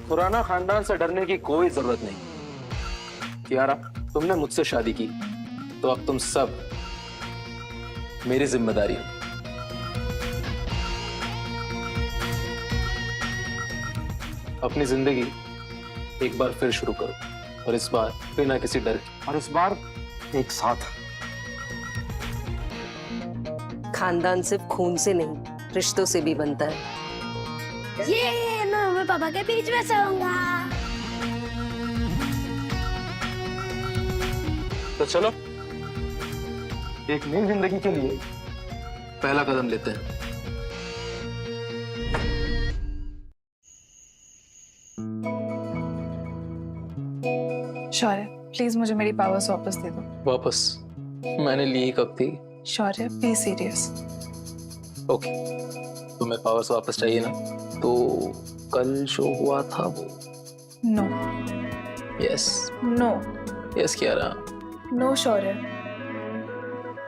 खुराना खानदान से डरने की कोई जरूरत नहीं। कियारा, तुमने मुझसे शादी की तो अब तुम सब मेरी जिम्मेदारी हो। अपनी जिंदगी एक बार फिर शुरू करो, और इस बार बिना किसी डर के। और इस बार एक साथ। खानदान सिर्फ खून से नहीं, रिश्तों से भी बनता है। ये मैं पापा के बीच में सोऊंगा। तो चलो एक नई जिंदगी के लिए पहला कदम लेते हैं। शौर्य, प्लीज मुझे मेरी पावर्स वापस दे दो। वापस? मैंने ली कब थी? Shaurya, be serious. ओके, तुम्हें पावर्स वापस चाहिए ना, तो कल शो हुआ था वो। No. Yes. No. Yes Kiara. No Shaurya.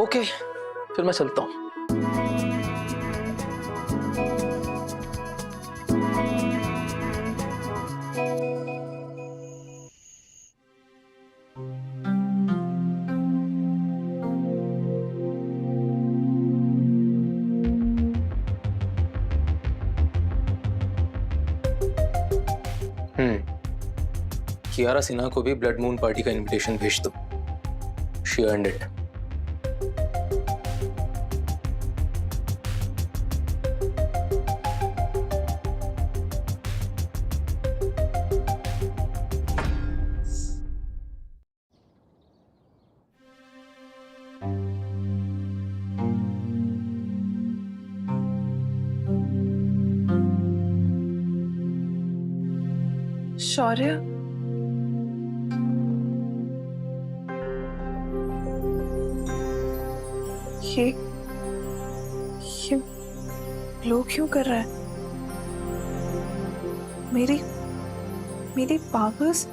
Okay, फिर मैं चलता हूँ। कियारा सिन्हा को भी ब्लड मून पार्टी का इनविटेशन भेज दो। She earned it. शौर्य, ये ग्लो क्यों कर रहा है? मेरी मेरी पावर्स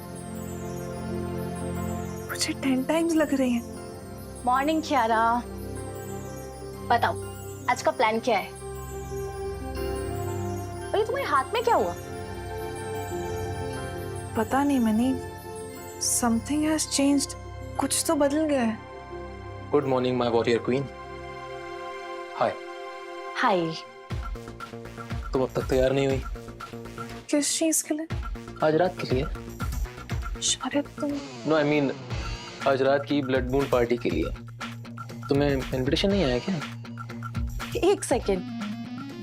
मुझे 10 टाइम्स लग रही हैं। मॉर्निंग कियारा, बताओ आज का प्लान क्या है? और ये तुम्हारे हाथ में क्या हुआ? पता नहीं मनी, समथिंग हैज चेंज्ड, कुछ तो बदल गया है। Good morning my warrior queen. Hi. Hi. तुम अब तक तैयार नहीं हुई? किस चीज के लिए? आज रात के लिए। शायद तुम नो आई मीन आज रात की ब्लड मून पार्टी के लिए। तुम्हें इनविटेशन नहीं आया क्या? एक सेकेंड,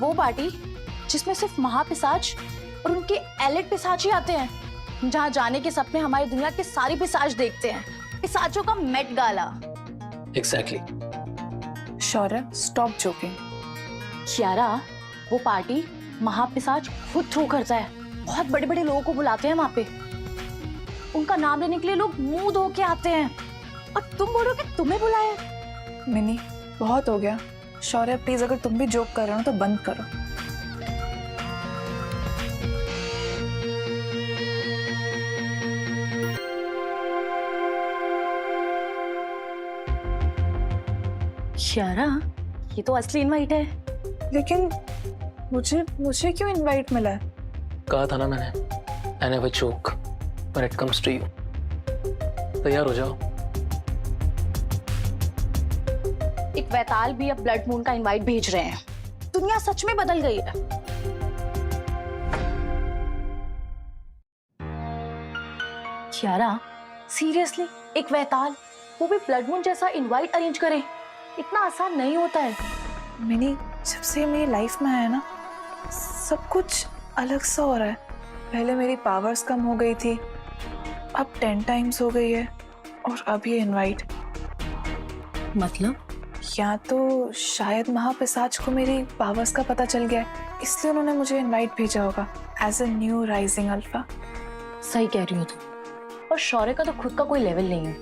वो पार्टी जिसमें सिर्फ महापिशाच और उनके एलिट पिशाच ही आते हैं, जहाँ जाने के सपने हमारी दुनिया के सारी पिशाच देखते हैं, पिशाचों का मेट गाला। एग्जैक्टली। शौर्य स्टॉप जोकिंग। कियारा, वो पार्टी महापिशाच खुद थ्रो करता है, बहुत बड़े बड़े लोगों को बुलाते हैं वहां पे, उनका नाम लेने के लिए लोग मुंह धो के आते हैं, और तुम बोलो कि तुम्हें बुलाया? मिनी बहुत हो गया। शौर्य प्लीज, अगर तुम भी जोक कर रहे हो तो बंद करो। कियारा, ये तो असली इनवाइट है। लेकिन मुझे क्यों इनवाइट मिला है? कहा था ना मैंने, I never joke when it comes to you. तैयार हो जाओ। एक वैताल भी अब ब्लड मून का इनवाइट भेज रहे हैं। दुनिया सच में बदल गई है। कियारा, सीरियसली एक वैताल, वो भी ब्लड मून जैसा इनवाइट अरेंज करे? इतना आसान नहीं होता है। मिनी, जब से मेरी लाइफ में आया ना, सब कुछ अलग सा हो रहा है। पहले मेरी पावर्स कम हो गई थी, अब 10 टाइम्स हो गई है, और अब ये इनवाइट। मतलब? या तो शायद महापिशाच को मेरी पावर्स का पता चल गया है, इसलिए उन्होंने मुझे इनवाइट भेजा होगा as a new rising alpha. सही कह रही हो तुम। और शौर्य का तो खुद का कोई लेवल नहीं है,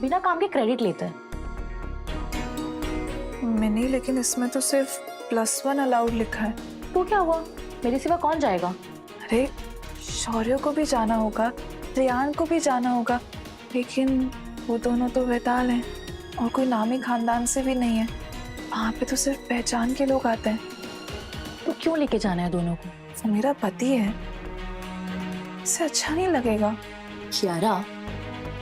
बिना काम के क्रेडिट लेता है। मिनी, लेकिन इसमें तो सिर्फ +1 अलाउड लिखा है। तो क्या हुआ, मेरे सिवा कौन जाएगा? अरे शौर्य को भी जाना होगा, रियान को भी जाना होगा, लेकिन वो दोनों तो वैताल हैं और कोई नामी खानदान से भी नहीं है। वहाँ पे तो सिर्फ पहचान के लोग आते हैं। तो क्यों लेके जाना है दोनों को? वो मेरा पति है, इससे अच्छा नहीं लगेगा। कियारा,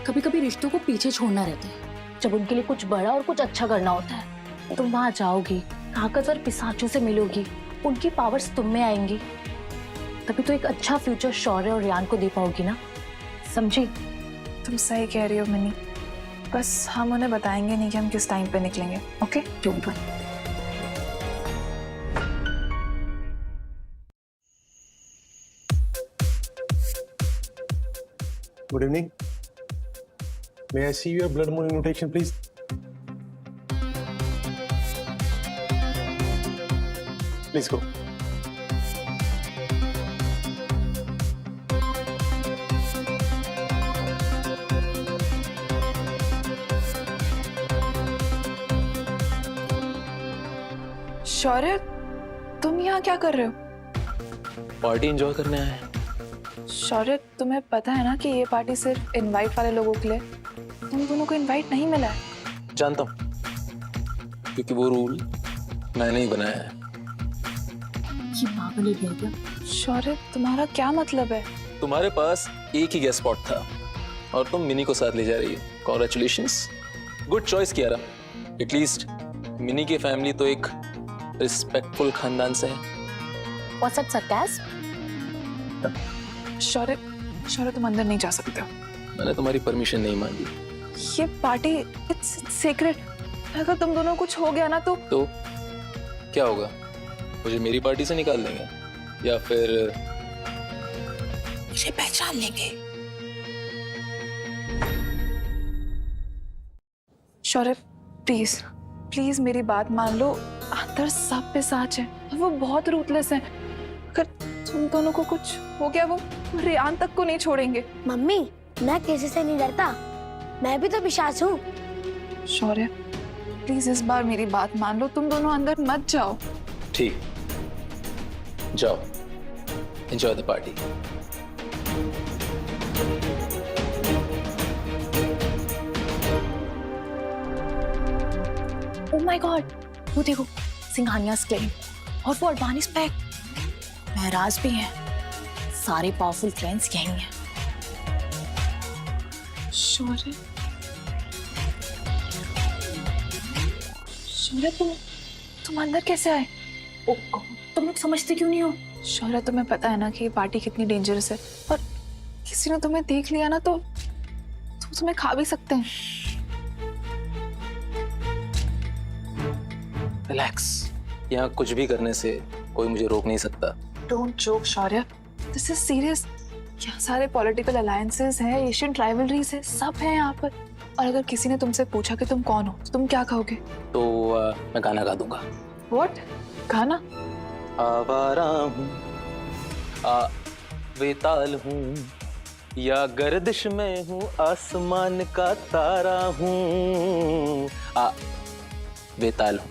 कभी कभी रिश्तों को पीछे छोड़ना रहता है, जब उनके लिए कुछ बड़ा और कुछ अच्छा करना होता है। तुम वहां जाओगी, ताकतवर पिशाचों से मिलोगी, उनकी पावर्स तुम में आएंगी, तभी तो एक अच्छा फ्यूचर शौर्य और रियान को दे पाओगी ना, समझी? तुम सही कह रही हो मिनी, बस हम उन्हें बताएंगे नहीं कि हम किस टाइम पे निकलेंगे। Okay, don't worry. Good evening. May I see your blood moon invitation, please? Please go. शौर्य, तुम यहाँ क्या कर रहे हो? पार्टी एंजॉय करने आए हैं। शौर्य, तुम्हें पता है ना कि ये पार्टी सिर्फ इनवाइट वाले लोगों के लिए, तुम दोनों को इनवाइट नहीं मिला है। जानता हूँ, क्योंकि वो रूल मैंने ही बनाया है। ये पागल है क्या? शौर्य, तुम्हारा क्या मतलब है? तुम्हारे पास एक ही गेस्ट स्पॉट था और तुम मिनी को साथ ले जा रही हो। कॉन्ग्रेचुलेशंस, गुड चॉइस किया रहा। एटलीस्ट मिनी की फैमिली तो एक रिस्पेक्टफुल खानदान से है। What's that sarcasm? शौर्य, तुम अंदर नहीं जा सकते हो। मैंने तुम्हारी परमिशन नहीं मांगी। ये पार्टी इट्स सीक्रेट। अगर तुम दोनों कुछ हो गया ना तो क्या होगा? मुझे मेरी पार्टी से निकाल देंगे या फिर मुझे पहचान लेंगे। शौर्य, प्लीज मेरी बात मान लो। अंदर सब पिशाच है, वो बहुत रूथलेस हैं। अगर तुम दोनों को कुछ हो गया, वो रियान तक को नहीं छोड़ेंगे। मम्मी, मैं किसी से नहीं डरता, मैं भी तो पिशाच हूँ। शौर्य, प्लीज इस बार मेरी बात मान लो, तुम दोनों अंदर मत जाओ। ठीक, जाओ, enjoy the party. Oh my God, वो देखो सिंघानिया's claim और वो अल्बानी's पैक। महराज भी है, सारे पावरफुल फ्रेंड्स यही हैं। शौर्य, शौर्य तुम अंदर कैसे आए? ओ तुम लोग समझते क्यों नहीं हो? शौर्य तुम्हें पता है ना कि ये पार्टी कितनी डेंजरस है, और किसी ने तुम्हें देख लिया ना तो तुम्हें खा भी सकते हैं। रिलैक्स, यहाँ कुछ भी करने से कोई मुझे रोक नहीं सकता। Don't joke Shaurya, this is serious. यहाँ सारे पॉलिटिकल अलायंसेस हैं, एशियन राइवलरीज है, सब है यहाँ पर। और अगर किसी ने तुमसे पूछा कि तुम कौन हो तो तुम क्या कहोगे? तो मैं गाना गा दूंगा। व्हाट? गाना? आवारा हूँ, बेताल हूँ, या गर्दिश में हूँ, आसमान का तारा हूँ, बेताल हूँ।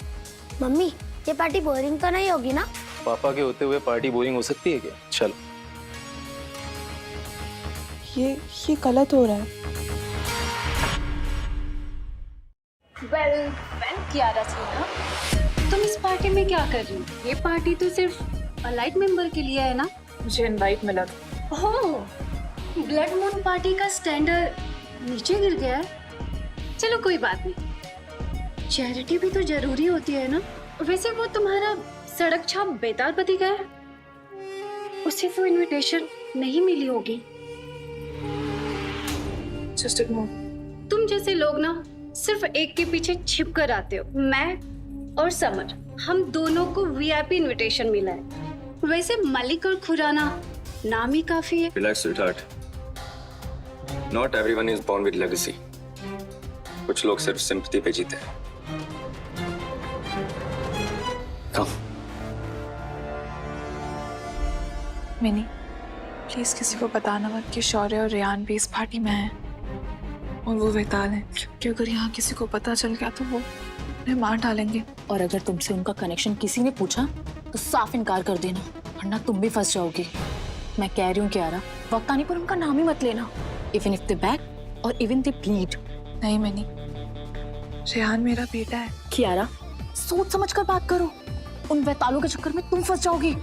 मम्मी ये पार्टी बोरिंग तो नहीं होगी ना? पापा के होते हुए पार्टी बोरिंग हो सकती है क्या? चलो। ये गलत हो रहा है। वेल कियारा सिन्हा, तुम इस पार्टी में क्या कर रही हो? ये पार्टी तो सिर्फ अलाइट मेंबर के लिए है ना? मुझे इनवाइट मिला था। ओह, ब्लड मून पार्टी का स्टैंडर्ड नीचे गिर गया है। चलो कोई बात नहीं, चैरिटी भी तो जरूरी होती है ना। वैसे वो तुम्हारा सड़क छाप बेताल पति का है, उसे वो इनविटेशन नहीं मिली होगी। Just ignore. तुम जैसे लोग ना सिर्फ एक के पीछे छिप कर आते हो। मैं और समर, हम दोनों को वीआईपी इनविटेशन मिला है। वैसे मलिक और खुराना नाम ही काफी है। Relax, sweetheart. Not everyone is born with legacy. कुछ लोग सिर्फ सिंपैथी पे जीते हैं। Come. मिनी, प्लीज किसी को बताना मत कि शौर्य और रियान भी इस पार्टी में हैं और वो बेताल हैं, क्योंकि अगर यहाँ किसी को पता चल गया तो वो उन्हें मार डालेंगे। और अगर तुमसे उनका कनेक्शन किसी ने पूछा तो साफ इनकार कर देना, वरना तुम भी फंस जाओगी। मैं कह रही हूँ कियारा, वक्त आने पर उनका नाम ही मत लेना। इवन इफ दे बैक और इवन दे ब्लीड। नहीं मिनी, रियान मेरा बेटा है। कियारा, सोच समझ कर बात करो, उन वैतालों के चक्कर में तुम फंस जाओगी।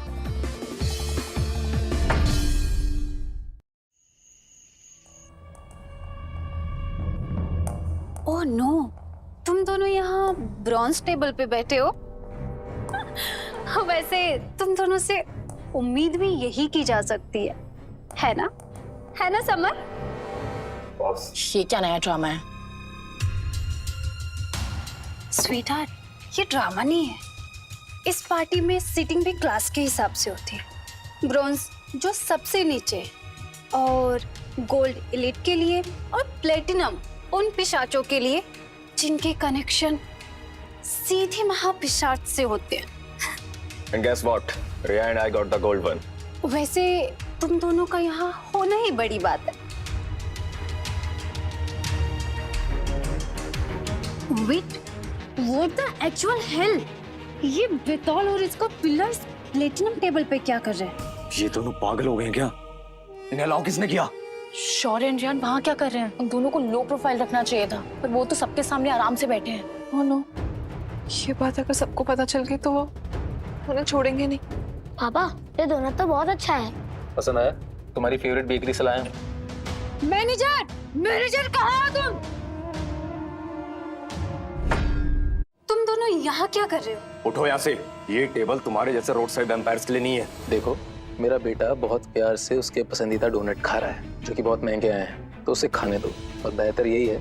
ओह नो, तुम दोनों यहाँ ब्रॉन्ज टेबल पे बैठे हो। वैसे तुम दोनों से उम्मीद भी यही की जा सकती है ना? है ना समर? ये क्या नया ड्रामा है? स्वीटहार्ट, ये ड्रामा नहीं है। इस पार्टी में सीटिंग भी क्लास के हिसाब से होती है। ब्रॉन्ज जो सबसे नीचे, और गोल्ड एलिट के लिए, और प्लेटिनम उन पिशाचों के लिए जिनके कनेक्शन सीधे महापिशाच से होते हैं। And guess what? Riya and I got the gold one. वैसे तुम दोनों का यहाँ होना ही बड़ी बात है। Wait, what the actual hell? ये बेताल और इसका पिलर्स प्लेटिनम टेबल पे क्या कर रहे हैं? ये दोनों पागल हो गए क्या? इन्हें अलाउ किसने किया? शौर्य एंड रियान वहाँ क्या कर रहे हैं? उन दोनों को लो प्रोफाइल रखना चाहिए था, पर वो तो सबके सामने आराम से बैठे हैं। ओह नो, ये बात अगर सबको पता चल गई तो वो उन्हें छोड़ेंगे नहीं। पापा ये डोनट तो बहुत अच्छा है। पसंद आया? तुम्हारी फेवरेट बेकरी से लाया हूं। मैनेजर कहाँ हो तुम? तुम दोनों यहाँ क्या कर रहे हो? उठो यहाँ से। ये टेबल तुम्हारे जैसे रोड साइड वैम्पायर्स के लिए नहीं है। देखो, मेरा बेटा बहुत प्यार से उसके पसंदीदा डोनट खा रहा है, जो कि बहुत महंगे आए हैं, तो उसे खाने दो। और बेहतर यही है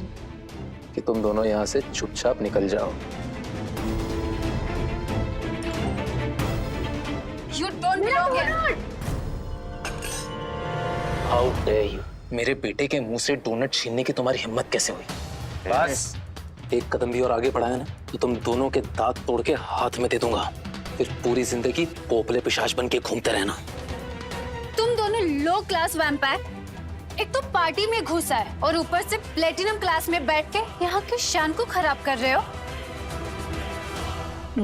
कि तुम दोनों यहाँ से चुपचाप निकल जाओ। You don't belong here. How dare you? मेरे बेटे के मुंह से डोनट छीनने की तुम्हारी हिम्मत कैसे हुई? बस एक कदम भी और आगे बढ़ाया ना तो तुम दोनों के दांत तोड़ के हाथ में दे दूंगा, फिर पूरी जिंदगी पोपले पिशाच बन के घूमते रहना। तुम दोनों लो क्लास वैम्पायर, एक तो पार्टी में घुसा है और ऊपर से प्लेटिनम क्लास में बैठ के यहाँ की शान को खराब कर रहे हो।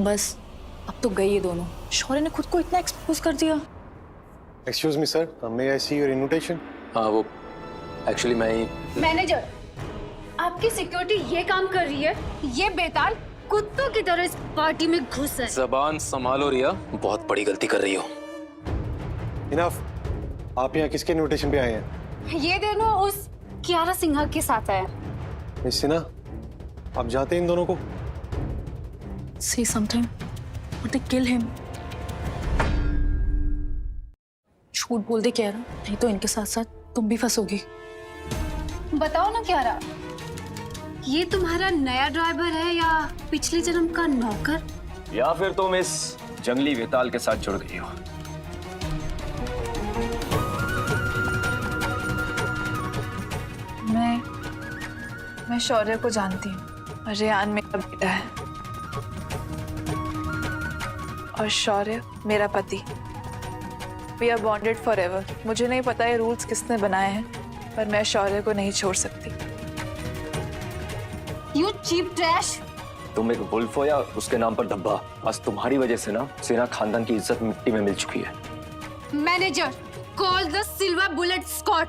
बस अब तो गई ये दोनों, शौर्य ने खुद को इतना एक्सपोज कर दिया। Excuse me, sir. May I see your invitation? हाँ वो एक्चुअली मैं ही मैनेजर, आपकी सिक्योरिटी ये काम कर रही है, ये बेताल कुत्तों की तरह इस पार्टी में घुस है। जबान संभालो रिया, बहुत बड़ी गलती कर रही हो। Enough. आप यहाँ किसके इनविटेशन पे आए हैं? ये दोनों उस कियारा सिन्हा के साथ है। मिस सिन्हा, आप जानते हैं इन दोनों को? Say something or they kill him. झूठ बोल दे कियारा, नहीं तो इनके साथ साथ तुम भी फंसोगी। बताओ ना कियारा, ये तुम्हारा नया ड्राइवर है या पिछले जन्म का नौकर? या फिर तुम इस जंगली बेताल के साथ जुड़ गई हो। मैं शौर्य को जानती हूँ और रेयान मेरा बेटा है और शौर्य मेरा पति। We are bonded forever. मुझे नहीं पता ये रूल्स किसने बनाए हैं, पर मैं शौर्य को नहीं छोड़ सकती। You cheap trash! तुम एक वुल्फ हो या उसके नाम पर धब्बा। बस तुम्हारी वजह से ना सिन्हा खानदान की इज्जत मिट्टी में मिल चुकी है। Manager, call the silver bullet squad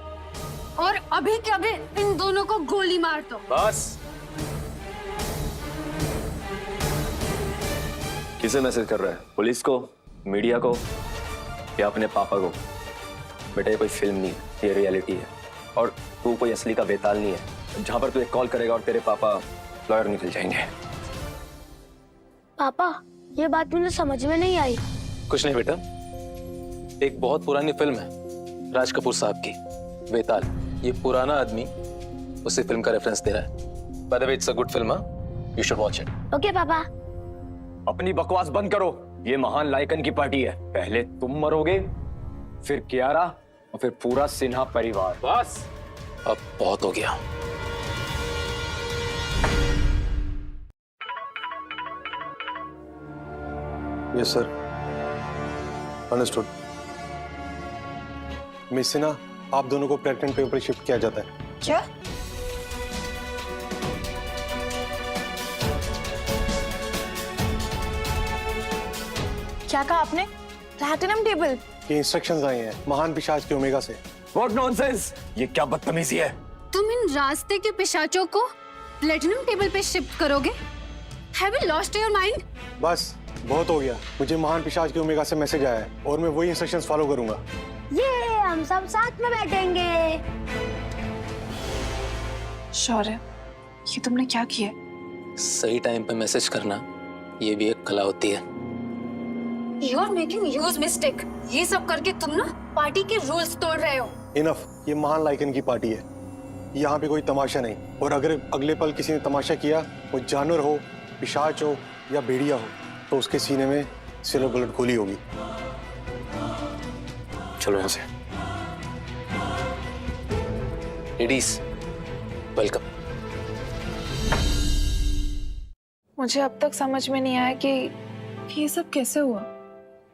और अभी के अभी इन दोनों को गोली मार दो। बस। किसे मैसेज कर रहा है? पुलिस को, मीडिया को या अपने पापा को? बेटा ये कोई फिल्म नहीं, ये रियलिटी है और तू कोई असली का बेताल नहीं है। जहां पर तू एक कॉल करेगा और तेरे पापा लॉयर निकल जाएंगे। पापा, ये बात मुझे समझ में नहीं आई। कुछ नहीं बेटा, एक बहुत पुरानी फिल्म है राज कपूर साहब की, बेताल। ये पुराना आदमी उसी फिल्म का रेफरेंस दे रहा है। By the way it's a good film, you should watch it. Okay पापा। अपनी बकवास बंद करो। ये महान लाइकन की पार्टी है। पहले तुम मरोगे, फिर कियारा और फिर पूरा सिन्हा परिवार। बस अब बहुत हो गया। Yes sir, understood. Miss Sinha, आप दोनों को प्रेग्नेंट पेपर शिफ्ट किया जाता है। क्या? क्या कहा आपने? Platinum table? ये इंस्ट्रक्शंस आए हैं महान पिशाच के ओमेगा से। What nonsense! ये क्या बदतमीजी है? तुम इन रास्ते के पिशाचों को प्लेटिनम टेबल पे शिफ्ट करोगे? Have you lost your mind? बस बहुत हो गया। मुझे महान पिशाच के ओमेगा से मैसेज आया है और मैं वही इंस्ट्रक्शंस फॉलो करूंगा। ये हम सब साथ में बैठेंगे। शौर्य, ये तुमने क्या किया? सही टाइम पे मैसेज करना ये भी एक कला होती है। You are making huge mistake. ये सब करके तुम ना पार्टी के रूल्स तोड़ रहे हो। इनफ, ये महान लाइकन की पार्टी है, यहाँ पे कोई तमाशा नहीं। और अगर अगले पल किसी ने तमाशा किया, वो जानवर हो, पिशाच हो या भेड़िया हो, तो उसके सीने में सिल्वर बुलेट गोली होगी। चलो यहाँ से। Ladies, welcome. मुझे अब तक समझ में नहीं आया कि ये सब कैसे हुआ।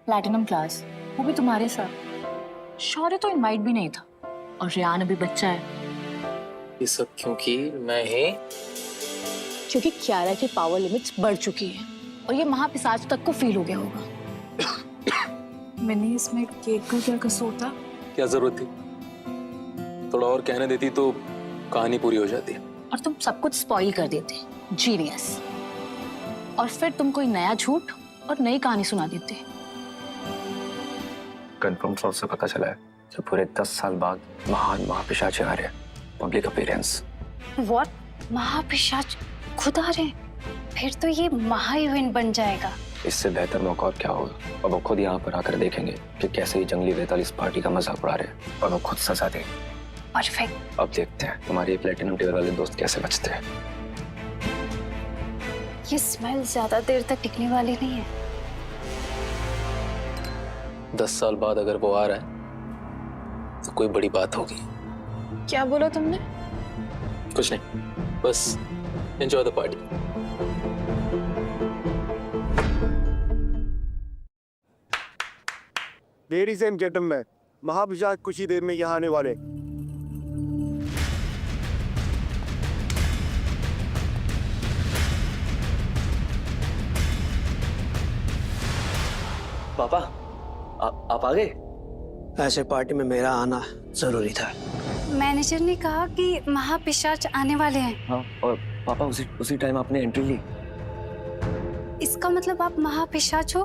प्लैटिनम क्लास, वो भी तुम्हारे साथ। शौर्य तो इनवाइट भी नहीं था और रेयान अभी बच्चा है। ये सब क्योंकि मैं ही क्योंकि कियारा की पावर लिमिट्स बढ़ चुकी है और ये महापिशाच तक को फील हो गया होगा। मैंने इसमें केक का क्या कसूर था? क्या जरूरत थी? थोड़ा और कहने देती तो कहानी पूरी हो जाती। और तुम सब कुछ स्पॉइल कर देते। जीनियस। और फिर तुम कोई नया झूठ और नई कहानी सुना देते। कंफर्म सोर्स से पता चला है जब पूरे 10 साल बाद महान महापिशाच आ रहे हैं, पब्लिक अपीयरेंस। What? महापिशाच खुद आ रहे हैं? फिर तो ये महा इवेंट बन जाएगा। इससे बेहतर मौका और क्या होगा? अब वो खुद यहाँ पर आकर देखेंगे कि कैसे ये जंगली बेताल इस पार्टी का मजाक उड़ा रहे हैं और वो खुद सजा देंगे। परफेक्ट। अब देखते हैं तुम्हारे प्लेटिनम टेबल वाले दोस्त कैसे बचते हैं। ये स्मेल ज्यादा देर तक टिकने वाली नहीं है। 10 साल बाद अगर वो आ रहा है तो कोई बड़ी बात होगी। क्या बोला तुमने? कुछ नहीं, बस enjoy the party. Ladies and gentleman, महापिशाच कुछ ही देर में यहाँ आने वाले। पापा आप आ गए? ऐसे पार्टी में मेरा आना जरूरी था। मैनेजर ने कहा कि महापिशाच आने वाले हैं। हाँ, और पापा उसी टाइम आपने एंट्री ली। इसका मतलब आप महापिशाच हो?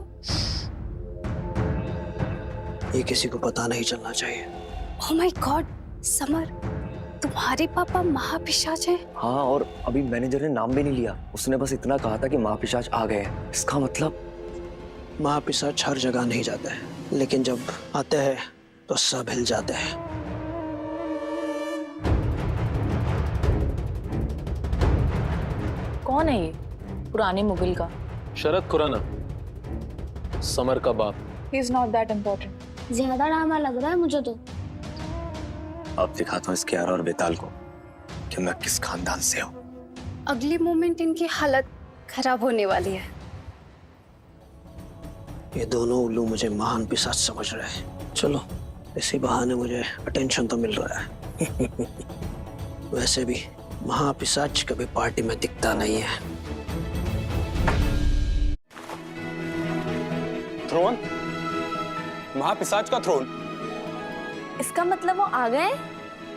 ये किसी को पता नहीं चलना चाहिए। ओह माय गॉड, समर, तुम्हारे पापा महापिशाच हैं? हाँ, और अभी मैनेजर ने नाम भी नहीं लिया, उसने बस इतना कहा था कि महापिशाच आ गए हैं। इसका मतलब महापिशाच हर जगह नहीं जाते हैं, लेकिन जब आते हैं तो सब हिल जाते हैं। कौन है ये पुराने मुगल का? शरद खुराना, समर का बाप। He is not that important. ज्यादा ड्रामा लग रहा है मुझे तो। अब दिखाता हूँ इस कियारा और बेताल को कि मैं किस खानदान से हूँ। अगले मोमेंट इनकी हालत खराब होने वाली है। ये दोनों उल्लू मुझे महान पिशाच समझ रहे हैं। चलो, इसी बहाने मुझे अटेंशन तो मिल रहा है। वैसे भी महापिशाच कभी पार्टी में दिखता नहीं है। थ्रोन, महापिशाच का थ्रोन। इसका मतलब वो आ गए?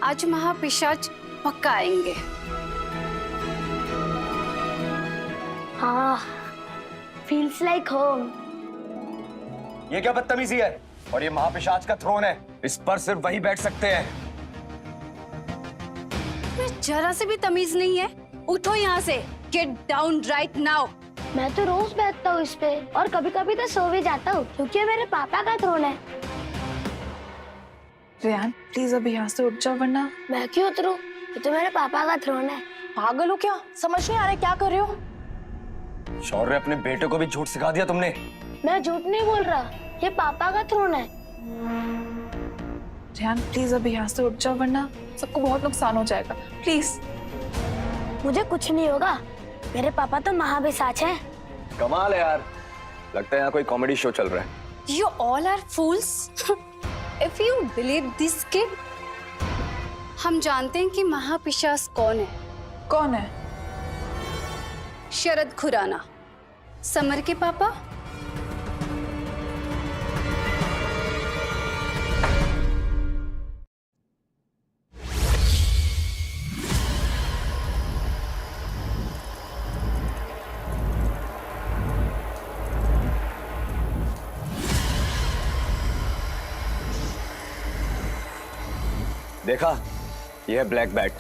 आज महापिशाच पक्का आएंगे। हाँ, फील्स लाइक होम। ये क्या बदतमीजी है? और ये महापिशाच का थ्रोन है, इस पर सिर्फ वही बैठ सकते हैं। तुम्हें जरा से भी तमीज नहीं है? उठो यहाँ से, गेट डाउन राइट नाउ। मैं तो रोज बैठता हूँ इस पे, और कभी कभी तो सो भी जाता हूँ, क्योंकि ये मेरे पापा का थ्रोन है। रेहान प्लीज अभी यहाँ से उठ जाओ, वरना। मैं क्यों उतरूं? ये तो मेरे पापा का थ्रोन है। पागल हो क्या? समझ नहीं आ रहा क्या कर रहे हो? शौर्य, अपने बेटे को भी झूठ सिखा दिया तुमने। मैं झूठ नहीं बोल रहा, ये पापा का थ्रोन है। रेहान प्लीज अभी यहाँ से उठ जाओ, वरना सबको बहुत नुकसान हो जाएगा। प्लीज। मुझे कुछ नहीं होगा, मेरे पापा तो महापिशाच हैं। कमाल है यार, लगता है यहाँ कोई कॉमेडी शो चल रहा है। You all are fools. If you believe this kid, हम जानते हैं कि महापिशाच कौन है। कौन है? शरद खुराना, समर के पापा। देखा, यह है ब्लैक बैट,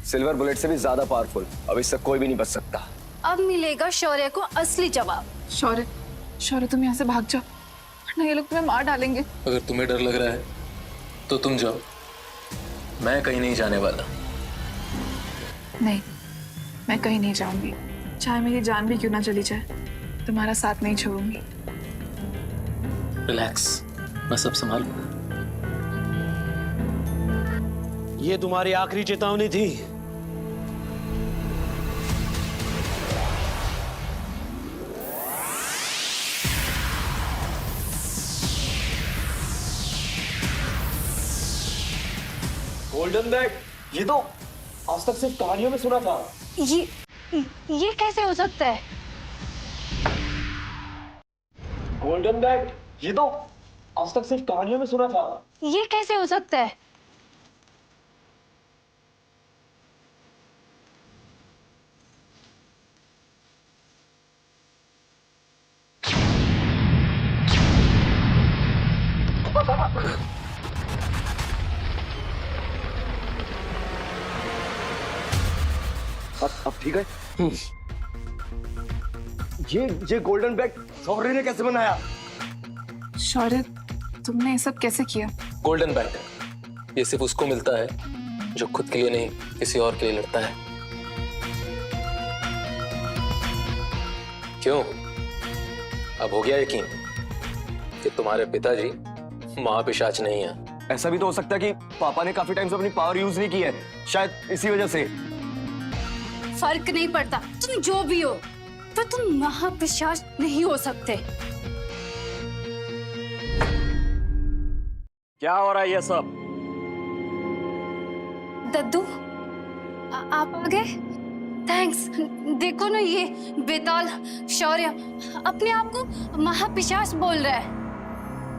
सिल्वर बुलेट से भी ज्यादा पावरफुल। अब इससे कोई भी नहीं बच सकता। अब मिलेगा शौर्य को असली जवाब। शौर्य, शौर्य तुम यहाँ से भाग जाओ, वरना ये लोग तुम्हें मार डालेंगे। अगर तुम्हें डर लग रहा है तो तुम जाओ, मैं कहीं नहीं जाने वाला। नहीं, मैं कहीं नहीं जाऊंगी, चाहे मेरी जान भी क्यों ना चली जाए, तुम्हारा साथ नहीं छोड़ूंगी। रिलैक्स, मैं सब संभाल लूंगा। ये तुम्हारी आखिरी चेतावनी थी। गोल्डन बैग, ये तो आज तक सिर्फ कहानियों में सुना था। ये कैसे हो सकता है? गोल्डन बैग, ये तो आज तक सिर्फ कहानियों में सुना था। ये कैसे हो सकता है? अब ठीक है। ये गोल्डन बैग शौर्य ने कैसे बनाया? शौर्य, तुमने ये सब कैसे किया? गोल्डन बैट ये सिर्फ उसको मिलता है जो खुद के लिए नहीं किसी और के लिए लड़ता है। क्यों, अब हो गया यकीन कि तुम्हारे पिताजी महापिशाच नहीं है? ऐसा भी तो हो सकता है कि पापा ने काफी टाइम से अपनी पावर यूज नहीं की है, शायद इसी वजह से। फर्क नहीं पड़ता, तुम जो भी हो, तो तुम महापिशाच नहीं हो सकते। क्या हो रहा है ये सब? दद्दू, आप आ गए? थैंक्स। देखो ना, ये बेताल शौर्य अपने आप को महापिशाच बोल रहा है।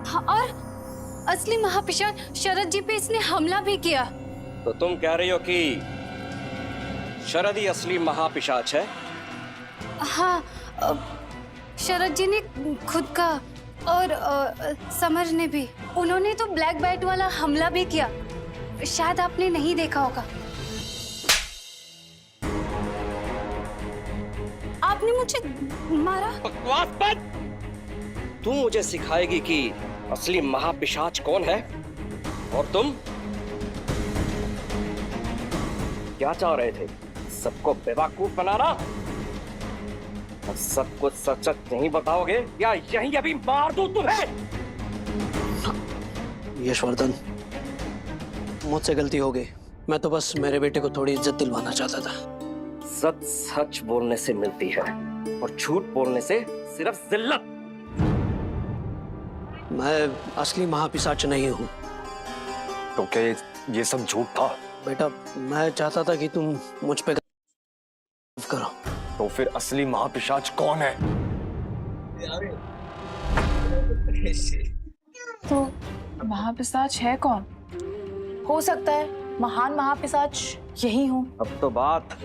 हाँ, और असली महापिशाच शरद जी पे इसने हमला भी किया। तो तुम कह रही हो कि शरद ही असली महापिशाच है? हाँ, शरद जी ने खुद का और समर ने भी। उन्होंने तो ब्लैक बैट वाला हमला भी किया, शायद आपने नहीं देखा होगा। आपने मुझे मारा। बकवास बंद। तू मुझे सिखाएगी कि असली महापिशाच कौन है? और तुम क्या चाह रहे थे? सबको बेवकूफ बनाना? और सब कुछ सच सच नहीं बताओगे या यहीं अभी मार दूं तुम्हें? यशवर्धन, मुझसे गलती हो गई। मैं तो बस मेरे बेटे को थोड़ी इज्जत दिलवाना चाहता था। सच सच बोलने से मिलती है और झूठ बोलने से सिर्फ जिल्लत। मैं असली महापिशाच नहीं हूँ। तो क्या ये सब झूठ था? बेटा, मैं चाहता था कि तुम मुझ पे गौर करो। तो फिर असली महापिशाच कौन है? तो महापिशाच है कौन? हो सकता है महान महापिशाच यही हूँ। अब तो बात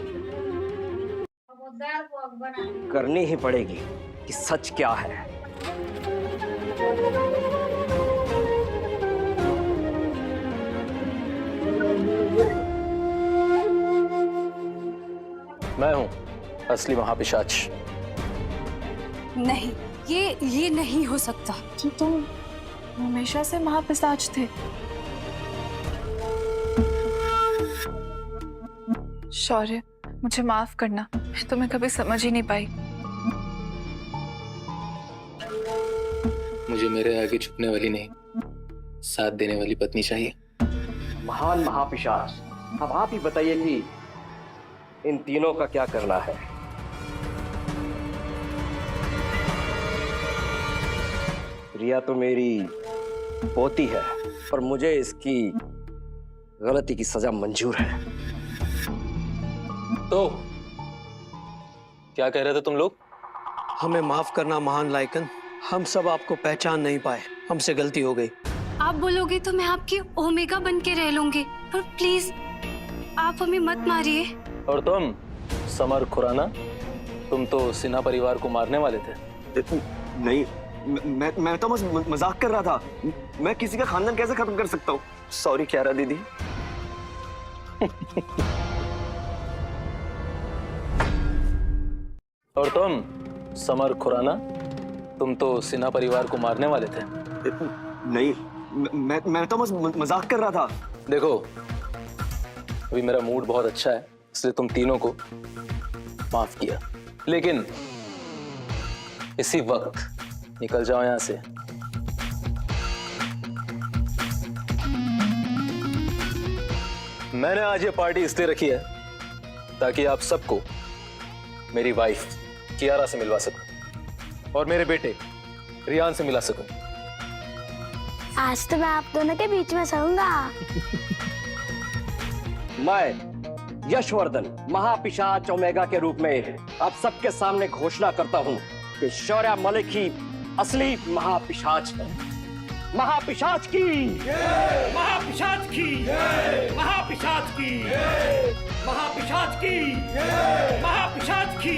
करनी ही पड़ेगी कि सच क्या है। मैं हूं असली महापिशाच। नहीं, ये नहीं हो सकता। तो तुम हमेशा से महापिशाच थे? शौर्य, मुझे माफ करना, मैं तुम्हें कभी समझ ही नहीं पाई। मुझे मेरे आगे झुकने वाली नहीं, साथ देने वाली पत्नी चाहिए। महान महापिशाच, अब आप ही बताइए कि इन तीनों का क्या करना है? रिया तो मेरी पोती है और मुझे इसकी गलती की सजा मंजूर है। तो क्या कह रहे थे तुम लोग? हमें माफ करना महान लाइकन, हम सब आपको पहचान नहीं पाए, हमसे गलती हो गई। आप बोलोगे तो मैं आपकी ओमेगा बन के रह लूंगी, पर प्लीज आप हमें मत मारिए। और तुम समर खुराना, तुम तो सिन्हा परिवार को मारने वाले थे। नहीं, मैं तो बस मजाक कर रहा था। मैं किसी का खानदान कैसे खत्म कर सकता हूँ? सॉरी क्यारा दीदी। और तुम समर खुराना, तुम तो सिन्हा परिवार को मारने वाले थे। नहीं, मैं तो बस मजाक कर रहा था। देखो, अभी मेरा मूड बहुत अच्छा है, इसलिए तुम तीनों को माफ किया, लेकिन इसी वक्त निकल जाओ यहां से। मैंने आज ये पार्टी इसलिए रखी है ताकि आप सबको मेरी वाइफ कियारा से मिलवा सकूं और मेरे बेटे रियान से मिला सकूं। आज तो मैं आप दोनों के बीच में सोऊंगा। मैं यशवर्धन महापिशाच ओमेगा के रूप में आप सबके सामने घोषणा करता हूं कि शौर्य मलिक ही असली महापिशाच है। महापिशाच की महापिशाच की महापिशाच की महापिशाच की महापिशाच की